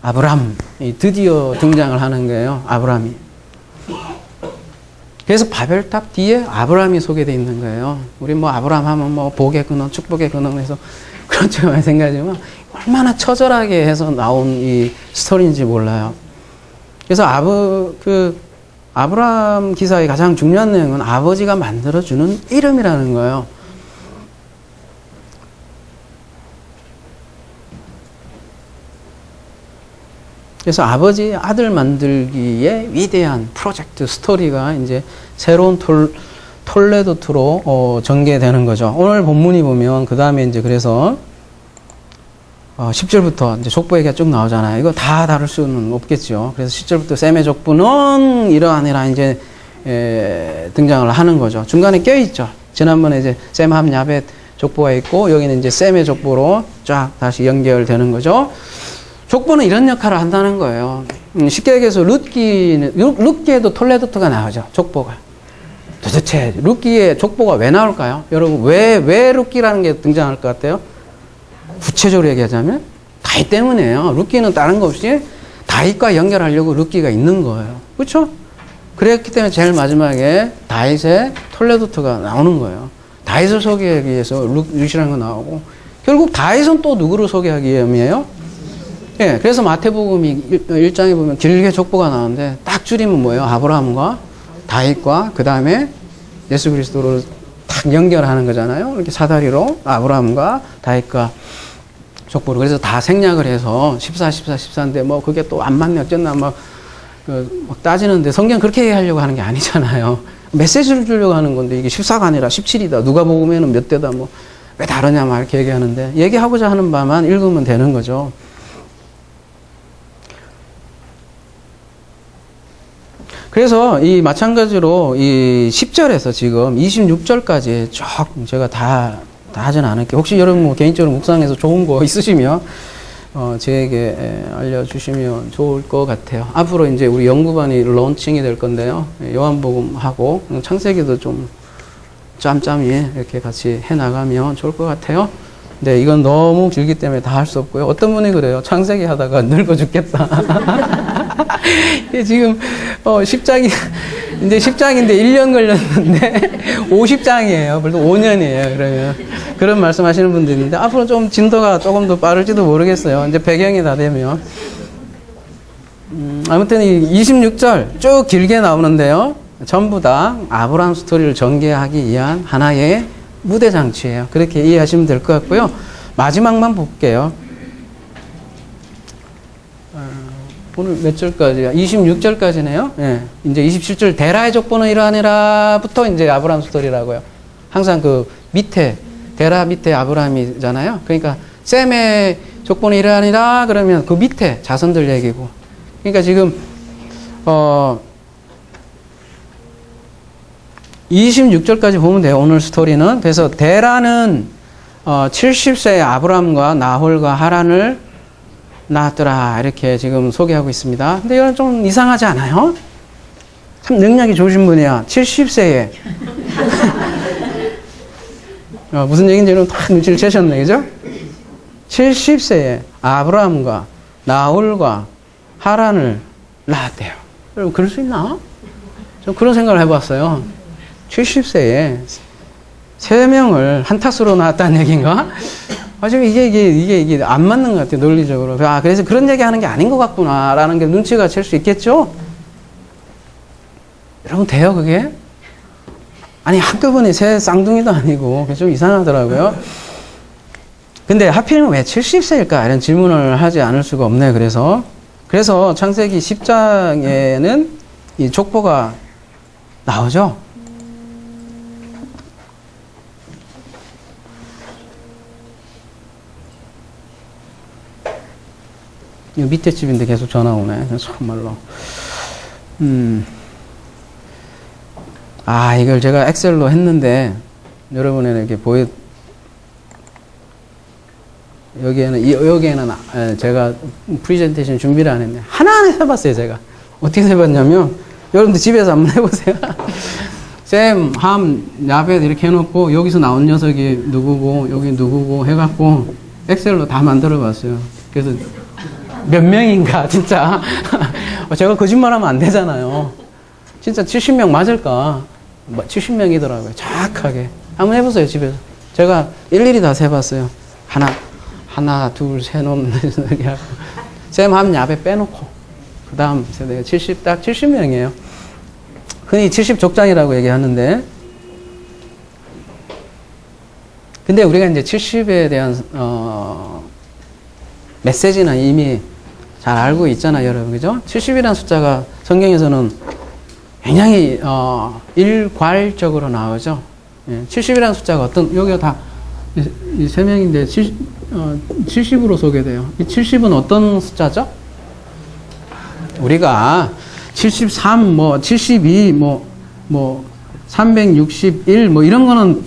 [SPEAKER 1] 아브람. 드디어 등장을 하는 거예요. 아브람이. 그래서 바벨탑 뒤에 아브람이 소개되어 있는 거예요. 우리 뭐 아브람 하면 뭐 복의 근원, 축복의 근원 해서 그렇죠 많이 생각하지만 얼마나 처절하게 해서 나온 이 스토리인지 몰라요. 그래서 아브람 기사의 가장 중요한 내용은 아버지가 만들어주는 이름이라는 거예요. 그래서 아버지 아들 만들기의 위대한 프로젝트 스토리가 이제 새로운 톨레도트로 전개되는 거죠. 오늘 본문이 보면 그 다음에 이제 그래서 10절부터 이제 족보 얘기가 쭉 나오잖아요. 이거 다 다룰 수는 없겠죠. 그래서 10절부터 셈의 족보는 이러하니라 이제 등장을 하는 거죠. 중간에 껴있죠. 지난번에 이제 셈함 야벳 족보가 있고 여기는 이제 셈의 족보로 쫙 다시 연결되는 거죠. 족보는 이런 역할을 한다는 거예요. 쉽게 얘기해서 룻기에도 톨레도트가 나오죠. 족보가. 도대체 룻기에 족보가 왜 나올까요? 여러분 왜 룻기라는 게 등장할 것 같아요? 구체적으로 얘기하자면 다윗 때문이에요. 룻기는 다른 거 없이 다윗과 연결하려고 룻기가 있는 거예요. 그렇죠? 그랬기 때문에 제일 마지막에 다윗의 톨레도트가 나오는 거예요. 다윗을 소개하기 위해서 룻이라는 거 나오고 결국 다윗은 또 누구를 소개하기 위함이에요? 예, 그래서 마태복음 1장에 보면 길게 족보가 나오는데 딱 줄이면 뭐예요? 아브라함과 다윗과 그 다음에 예수 그리스도를 딱 연결하는 거잖아요. 이렇게 사다리로 아브라함과 다윗과 족보를. 그래서 다 생략을 해서 14인데 뭐 그게 또 안 맞네 어쨌나 막 따지는데 성경 그렇게 하려고 하는 게 아니잖아요. 메시지를 주려고 하는 건데 이게 14가 아니라 17이다. 누가복음에는 몇 대다 뭐 왜 다르냐 막 이렇게 얘기하는데 얘기하고자 하는 바만 읽으면 되는 거죠. 그래서 이 마찬가지로 이 10절에서 지금 26절까지 쭉 제가 다 하진 않을게요. 혹시 여러분 뭐 개인적으로 묵상해서 좋은 거 있으시면 저에게 알려주시면 좋을 것 같아요. 앞으로 이제 우리 연구반이 론칭이 될 건데요. 요한복음하고 창세기도 좀 짬짬이 이렇게 같이 해나가면 좋을 것 같아요. 네, 이건 너무 길기 때문에 다 할 수 없고요. 어떤 분이 그래요. 창세기 하다가 늙어 죽겠다. 지금 10장이 이제 10장인데 1년 걸렸는데 50장이에요. 벌써 5년이에요. 그러면 그런 말씀하시는 분도 있는데 앞으로 좀 진도가 조금 더 빠를지도 모르겠어요. 이제 배경이 다 되면 아무튼 이 26절 쭉 길게 나오는데요. 전부 다 아브라함 스토리를 전개하기 위한 하나의 무대 장치예요. 그렇게 이해하시면 될 것 같고요. 마지막만 볼게요. 오늘 몇 절까지야? 26절까지네요. 예. 이제 27절 데라의 족보는 이러하니라부터 이제 아브라함 스토리라고요. 항상 그 밑에 데라 밑에 아브라함이잖아요. 그러니까 셈의 족보는 이러하니라 그러면 그 밑에 자손들 얘기고. 그러니까 지금 26절까지 보면 돼요. 오늘 스토리는. 그래서 데라는 70세의 아브람과 나홀과 하란을 낳았더라. 이렇게 지금 소개하고 있습니다. 근데 이건 좀 이상하지 않아요? 참 능력이 좋으신 분이야. 70세에. 무슨 얘기인지 여러분 다 눈치를 채셨네. 그죠? 70세에 아브람과 나홀과 하란을 낳았대요. 여러분 그럴 수 있나? 좀 그런 생각을 해봤어요. 70세에 3명을 한 탓으로 낳았다는 얘기인가? 지금 이게 안 맞는 것 같아요, 논리적으로. 그래서 그런 얘기 하는 게 아닌 것 같구나, 라는 게 눈치가 챌 수 있겠죠? 여러분, 돼요, 그게? 아니, 한꺼번에 새 쌍둥이도 아니고, 좀 이상하더라고요. 근데 하필이면 왜 70세일까? 이런 질문을 하지 않을 수가 없네요, 그래서 창세기 10장에는 이 족보가 나오죠? 이 밑에 집인데 계속 전화 오네. 정말로. 이걸 제가 엑셀로 했는데, 여러분에게 여기에는 제가 프레젠테이션 준비를 안 했네. 하나하나 해봤어요, 제가. 어떻게 해봤냐면, 여러분들 집에서 한번 해보세요. 셈, 함, 야벳 이렇게 해놓고 여기서 나온 녀석이 누구고 여기 누구고 해갖고 엑셀로 다 만들어 봤어요. 그래서 몇 명인가 진짜 제가 거짓말하면 안 되잖아요. 진짜 70명 맞을까? 70명이더라고요. 정확하게. 한번 해보세요, 집에서. 제가 일일이 다 세봤어요. 하나, 둘, 셋, 놈, 셈, 함, 야벳 빼놓고. 그 다음 세대가 딱 70명이에요. 흔히 70족장이라고 얘기하는데. 근데 우리가 이제 70에 대한, 메시지는 이미 잘 알고 있잖아요, 여러분. 그죠? 70이라는 숫자가 성경에서는 굉장히, 일괄적으로 나오죠. 예, 70이라는 숫자가 여기가 다, 이 세 명인데, 70으로 소개돼요. 이 70은 어떤 숫자죠? 우리가 73, 72, 361, 이런 거는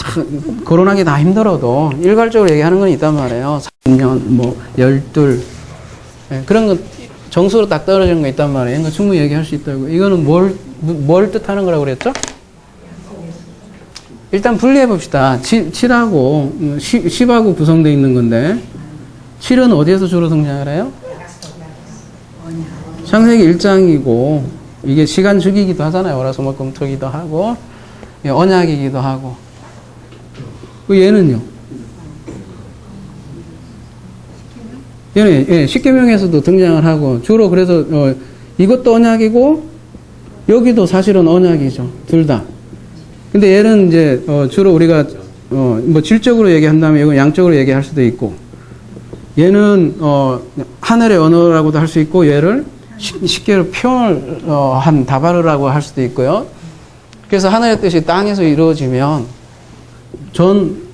[SPEAKER 1] 거론하기 다 힘들어도 일괄적으로 얘기하는 건 있단 말이에요. 3년, 12, 예, 그런 거 정수로 딱 떨어지는 거 있단 말이에요. 이거 충분히 얘기할 수 있다고. 이거는 뭘 뜻하는 거라고 그랬죠? 일단 분리해 봅시다. 7하고 10하고 구성되어 있는 건데 7은 어디에서 주로 등장을 해요? 창세기 1장이고 이게 시간 주기이기도 하잖아요. 월화수목금토기도 하고 언약이기도 하고. 얘는요? 얘는 십계명에서도 등장을 하고 주로 그래서 이것도 언약이고 여기도 사실은 언약이죠. 둘 다. 근데 얘는 이제 주로 우리가 질적으로 얘기한다면 이건 양적으로 얘기할 수도 있고 얘는 하늘의 언어라고도 할 수 있고 얘를 쉽게 표현을 한 다바르라고 할 수도 있고요. 그래서 하늘의 뜻이 땅에서 이루어지면 전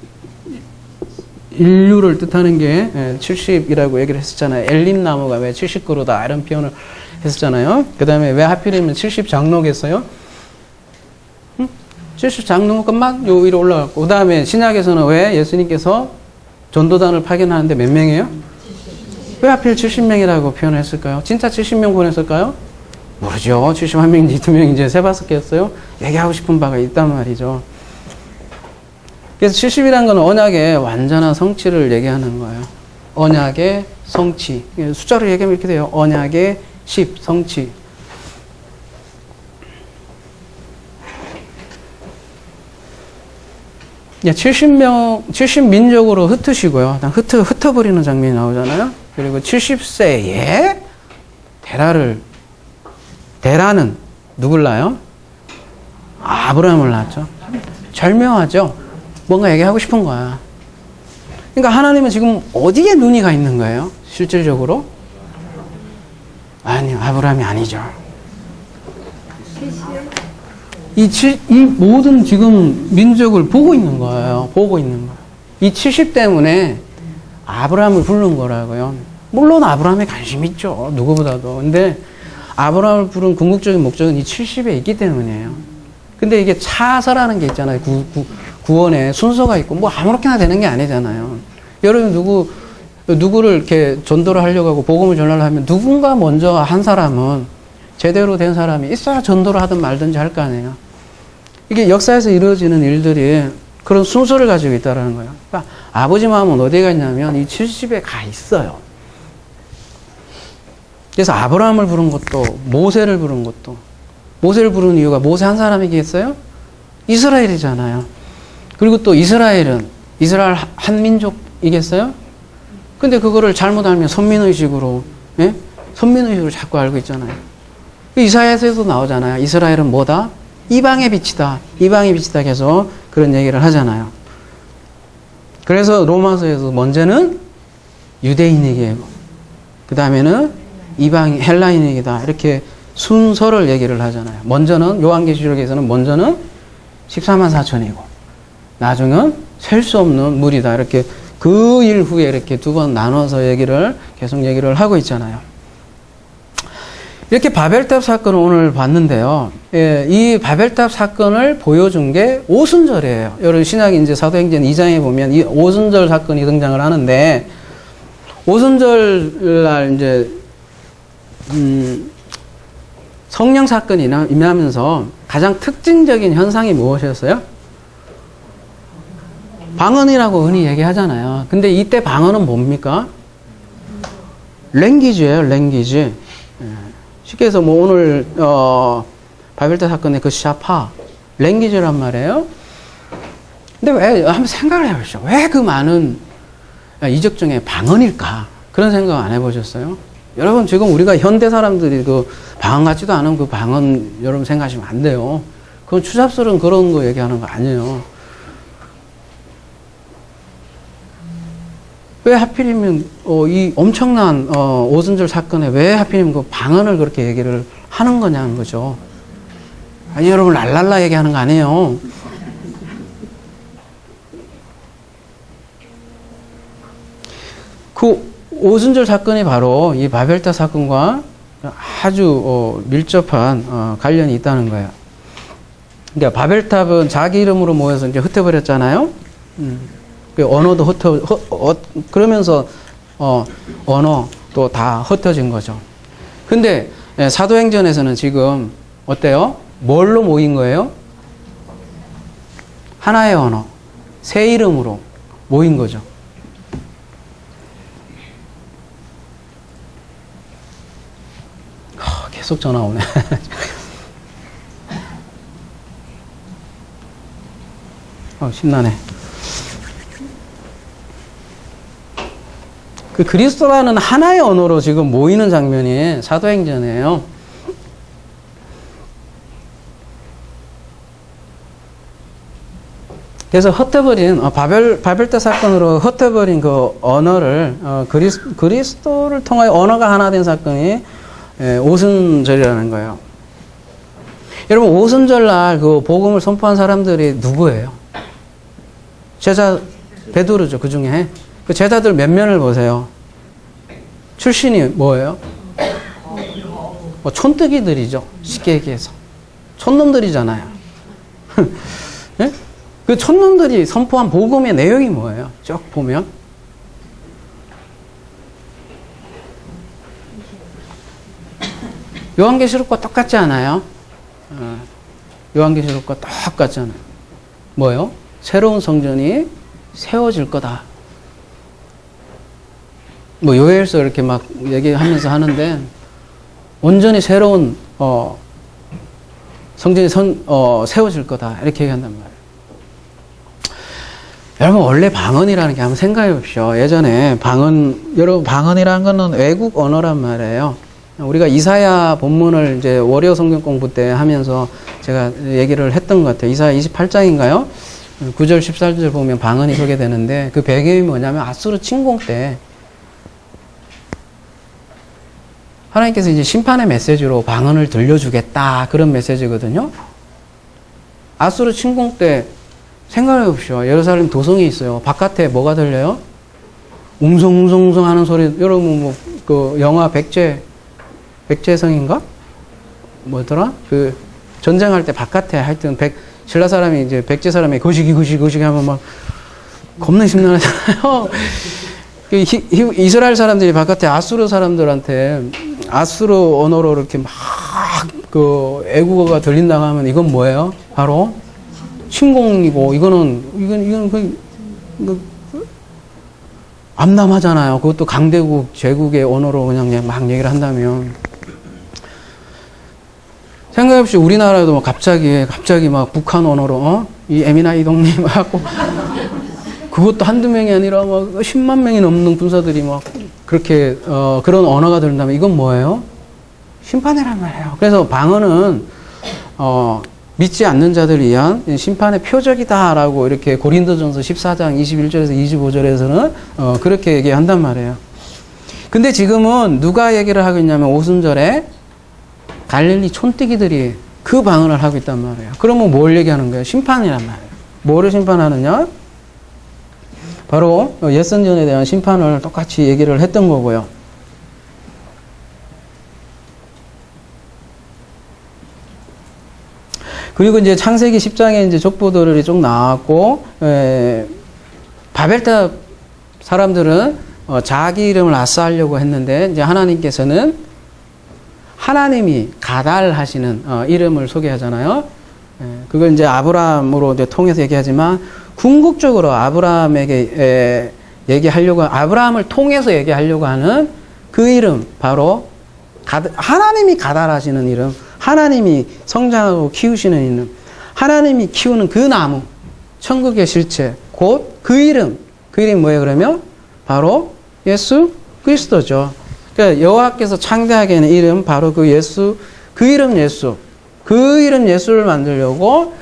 [SPEAKER 1] 인류를 뜻하는 게 70이라고 얘기를 했었잖아요. 엘림나무가 왜 70그루다 이런 표현을 했었잖아요. 그 다음에 왜 하필이면 70장로겠어요? 70장로급만 요 위로 올라갔고 그 다음에 신약에서는 왜 예수님께서 전도단을 파견하는데 몇 명이에요? 왜 하필 70명이라고 표현했을까요? 진짜 70명 보냈을까요? 모르죠. 71명인지 2명인지 세봤었겠어요? 얘기하고 싶은 바가 있단 말이죠. 그래서 70이라는 건 언약의 완전한 성취를 얘기하는 거예요. 언약의 성취. 숫자로 얘기하면 이렇게 돼요. 언약의 10, 성취. 예, 70민족으로 흩으시고요. 흩어버리는 장면이 나오잖아요. 그리고 70세에 데라는 누굴 낳아요? 아브라함을 낳았죠. 절묘하죠. 뭔가 얘기하고 싶은 거야. 그러니까 하나님은 지금 어디에 눈이 가 있는 거예요? 실질적으로? 아니요, 아브라함이 아니죠. 이 모든 지금 민족을 보고 있는 거예요. 보고 있는 거예요. 이 70 때문에 아브라함을 부른 거라고요. 물론 아브라함에 관심 있죠. 누구보다도. 근데 아브라함을 부른 궁극적인 목적은 이 70에 있기 때문이에요. 근데 이게 차서라는 게 있잖아요. 구원에 순서가 있고 뭐 아무렇게나 되는 게 아니잖아요. 여러분 누구를 이렇게 전도를 하려고 하고 복음을 전하려고 하면 누군가 먼저 한 사람은 제대로 된 사람이 있어야 전도를 하든 말든지 할 거 아니에요. 이게 역사에서 이루어지는 일들이 그런 순서를 가지고 있다는 거예요. 그러니까 아버지 마음은 어디에 있냐면 이 70에 가 있어요. 그래서 아브라함을 부른 것도 모세를 부른 것도 모세를 부른 이유가 모세 한 사람이겠어요? 이스라엘이잖아요. 그리고 또 이스라엘은 이스라엘 한 민족이겠어요? 근데 그거를 잘못 알면 선민의식으로 선민의식으로 자꾸 알고 있잖아요. 이사야에서도 나오잖아요. 이스라엘은 뭐다? 이방의 빛이다. 이방의 빛이다 해서 그런 얘기를 하잖아요. 그래서 로마서에서 먼저는 유대인에게 그 다음에는 이방 헬라인에게다 이렇게 순서를 얘기를 하잖아요. 먼저는 요한계시록에서는 먼저는 14만 4천이고 나중은 셀 수 없는 무리다 이렇게 그 일 후에 이렇게 두 번 나눠서 계속 얘기를 하고 있잖아요. 이렇게 바벨탑 사건을 오늘 봤는데요. 예, 이 바벨탑 사건을 보여준 게 오순절이에요. 여러분 신약 이제 사도행전 2장에 보면 이 오순절 사건이 등장을 하는데 오순절 날 이제 성령 사건이 임하면서 가장 특징적인 현상이 무엇이었어요? 방언이라고 흔히 얘기하잖아요. 근데 이때 방언은 뭡니까? 랭귀지예요, 랭귀지. 쉽게 해서 뭐 오늘 바벨탑 사건의 그 샤파 랭귀지란 말이에요. 근데 왜 한번 생각을 해보시죠. 왜 그 많은 이적 중에 방언일까? 그런 생각 안 해보셨어요? 여러분 지금 우리가 현대 사람들이 그 방언 같지도 않은 그 방언 여러분 생각하시면 안 돼요. 그건 추잡스러운 그런 거 얘기하는 거 아니에요. 왜 하필이면 이 엄청난 오순절 사건에 왜 하필이면 그 방언을 그렇게 얘기를 하는 거냐는 거죠. 아니 여러분 랄랄라 얘기하는 거 아니에요. 그 오순절 사건이 바로 이 바벨탑 사건과 아주 밀접한 관련이 있다는 거예요. 그러니까 바벨탑은 자기 이름으로 모여서 이제 흩어버렸잖아요. 그 언어도 그러면서 언어도 다 흩어진 거죠. 근데 사도행전에서는 지금 어때요? 뭘로 모인 거예요? 하나의 언어, 새 이름으로 모인 거죠. 계속 전화 오네. 신나네. 그 그리스도라는 하나의 언어로 지금 모이는 장면이 사도행전이에요. 그래서 흩어버린 바벨탑 사건으로 흩어버린 그 언어를 그리스도를 통하여 언어가 하나 된 사건이 오순절이라는 거예요. 여러분 오순절날 그 복음을 선포한 사람들이 누구예요? 제자 베드로죠. 그 중에 그 제자들 몇 면을 보세요. 출신이 뭐예요? 뭐 촌뜨기들이죠. 쉽게 얘기해서 촌놈들이잖아요. 네? 그 촌놈들이 선포한 복음의 내용이 뭐예요? 쭉 보면 요한계시록과 똑같지 않아요? 요한계시록과 똑같잖아요. 뭐요? 새로운 성전이 세워질 거다. 뭐 요엘서 이렇게 막 얘기하면서 하는데 온전히 새로운 성전이 세워질 거다. 이렇게 얘기한단 말이에요. 여러분 원래 방언이라는 게 한번 생각해 보십시오. 예전에 여러분 방언이라는 거는 외국 언어란 말이에요. 우리가 이사야 본문을 이제 월요 성경 공부 때 하면서 제가 얘기를 했던 것 같아요. 이사야 28장인가요? 9절 14절 보면 방언이 소개되는데 그 배경이 뭐냐면 아수르 침공 때 하나님께서 이제 심판의 메시지로 방언을 들려주겠다 그런 메시지거든요. 아수르 침공 때 생각해 보십시오. 예루살렘 도성이 있어요. 바깥에 뭐가 들려요? 웅성웅성 하는 소리. 여러분 뭐 그 영화 백제성인가? 뭐더라? 그 전쟁할 때 바깥에 하여튼 신라 사람이 이제 백제 사람이 거시기 하면 막 겁나 심란하잖아요. 이스라엘 사람들이 바깥에 아수르 사람들한테 아수르 언어로 이렇게 막 그 애국어가 들린다고 하면 이건 뭐예요? 바로 침공이고 이건 암담하잖아요. 그것도 강대국 제국의 언어로 그냥 막 얘기를 한다면 생각해보시죠. 우리나라도 뭐 갑자기 막 북한 언어로 이 에미나 이동님 하고 그것도 한두 명이 아니라 막 10만 명이 넘는 군사들이 막 그렇게 그런 언어가 들린다면 이건 뭐예요? 심판이란 말이에요. 그래서 방언은 믿지 않는 자들을 위한 심판의 표적이다라고 이렇게 고린도전서 14장 21절에서 25절에서는 그렇게 얘기한단 말이에요. 근데 지금은 누가 얘기를 하고 있냐면 오순절에 갈릴리 촌뜨기들이 그 방언을 하고 있단 말이에요. 그러면 뭘 얘기하는 거예요? 심판이란 말이에요. 뭐를 심판하느냐? 바로 옛선전에 대한 심판을 똑같이 얘기를 했던 거고요. 그리고 이제 창세기 10장에 이제 족보들이 쭉 나왔고, 바벨탑 사람들은 자기 이름을 아싸하려고 했는데, 이제 하나님께서는 하나님이 가달하시는 이름을 소개하잖아요. 그걸 이제 아브라함으로 이제 통해서 얘기하지만 궁극적으로 아브라함에게 아브라함을 통해서 얘기하려고 하는 그 이름, 바로 하나님이 가달하시는 이름, 하나님이 성장하고 키우시는 이름, 하나님이 키우는 그 나무, 천국의 실체, 곧 그 이름이 뭐예요? 그러면 바로 예수 그리스도죠. 그러니까 여호와께서 창대하게 하는 이름, 바로 그 예수, 그 이름 예수를 만들려고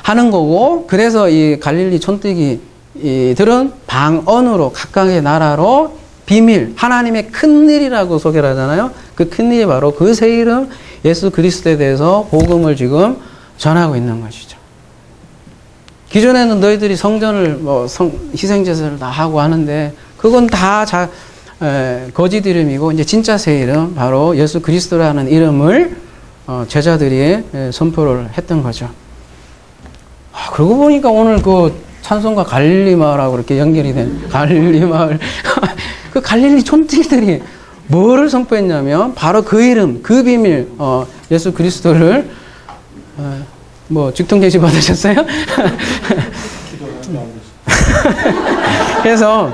[SPEAKER 1] 하는 거고, 그래서 이 갈릴리 촌뜨기들은 방언으로 각각의 나라로 비밀, 하나님의 큰 일이라고 소개를 하잖아요. 그 큰 일이 바로 그 새 이름 예수 그리스도에 대해서 복음을 지금 전하고 있는 것이죠. 기존에는 너희들이 성전을 희생제사를 다 하고 하는데 그건 다 거짓 이름이고, 이제 진짜 새 이름, 바로 예수 그리스도라는 이름을 제자들이 선포를 했던 거죠. 그러고 보니까 오늘 그 찬송가 갈릴리 마을하고 이렇게 연결이 된 갈릴리 마을. 그 갈릴리 촌뜨기들이 뭐를 선포했냐면 바로 그 이름, 그 비밀, 예수 그리스도를 직통 계시 받으셨어요? 그래서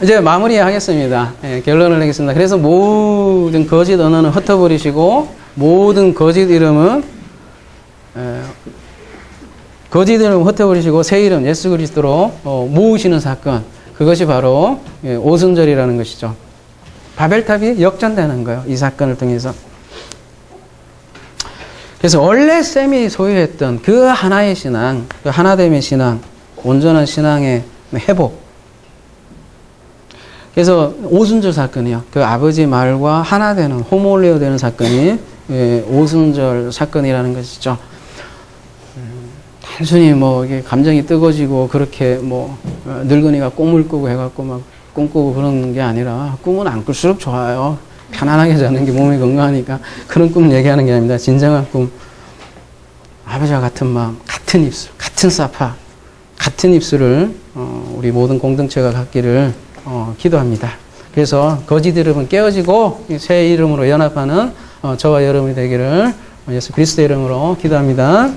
[SPEAKER 1] 이제 마무리하겠습니다. 결론을 내겠습니다. 그래서 모든 거짓 언어는 흩어버리시고 모든 거짓 이름은 흩어버리시고 새 이름 예수 그리스도로 모으시는 사건, 그것이 바로 오순절이라는 것이죠. 바벨탑이 역전되는 거예요. 이 사건을 통해서. 그래서 원래 셈이 소유했던 그 하나의 신앙, 그 하나됨의 신앙, 온전한 신앙의 회복. 그래서 오순절 사건이요. 그 아버지 말과 하나 되는, 호모올레오 되는 사건이 오순절 사건이라는 것이죠. 단순히 이게 감정이 뜨거지고 그렇게 늙은이가 꿈을 꾸고 해갖고 막 꿈꾸고 그런 게 아니라, 꿈은 안 꿀수록 좋아요. 편안하게 자는 게 몸이 건강하니까 그런 꿈 얘기하는 게 아닙니다. 진정한 꿈. 아버지와 같은 마음, 같은 입술, 같은 사파, 같은 입술을 우리 모든 공동체가 갖기를 기도합니다. 그래서 거짓 이름은 깨어지고 새 이름으로 연합하는 저와 여러분이 되기를 예수 그리스도의 이름으로 기도합니다.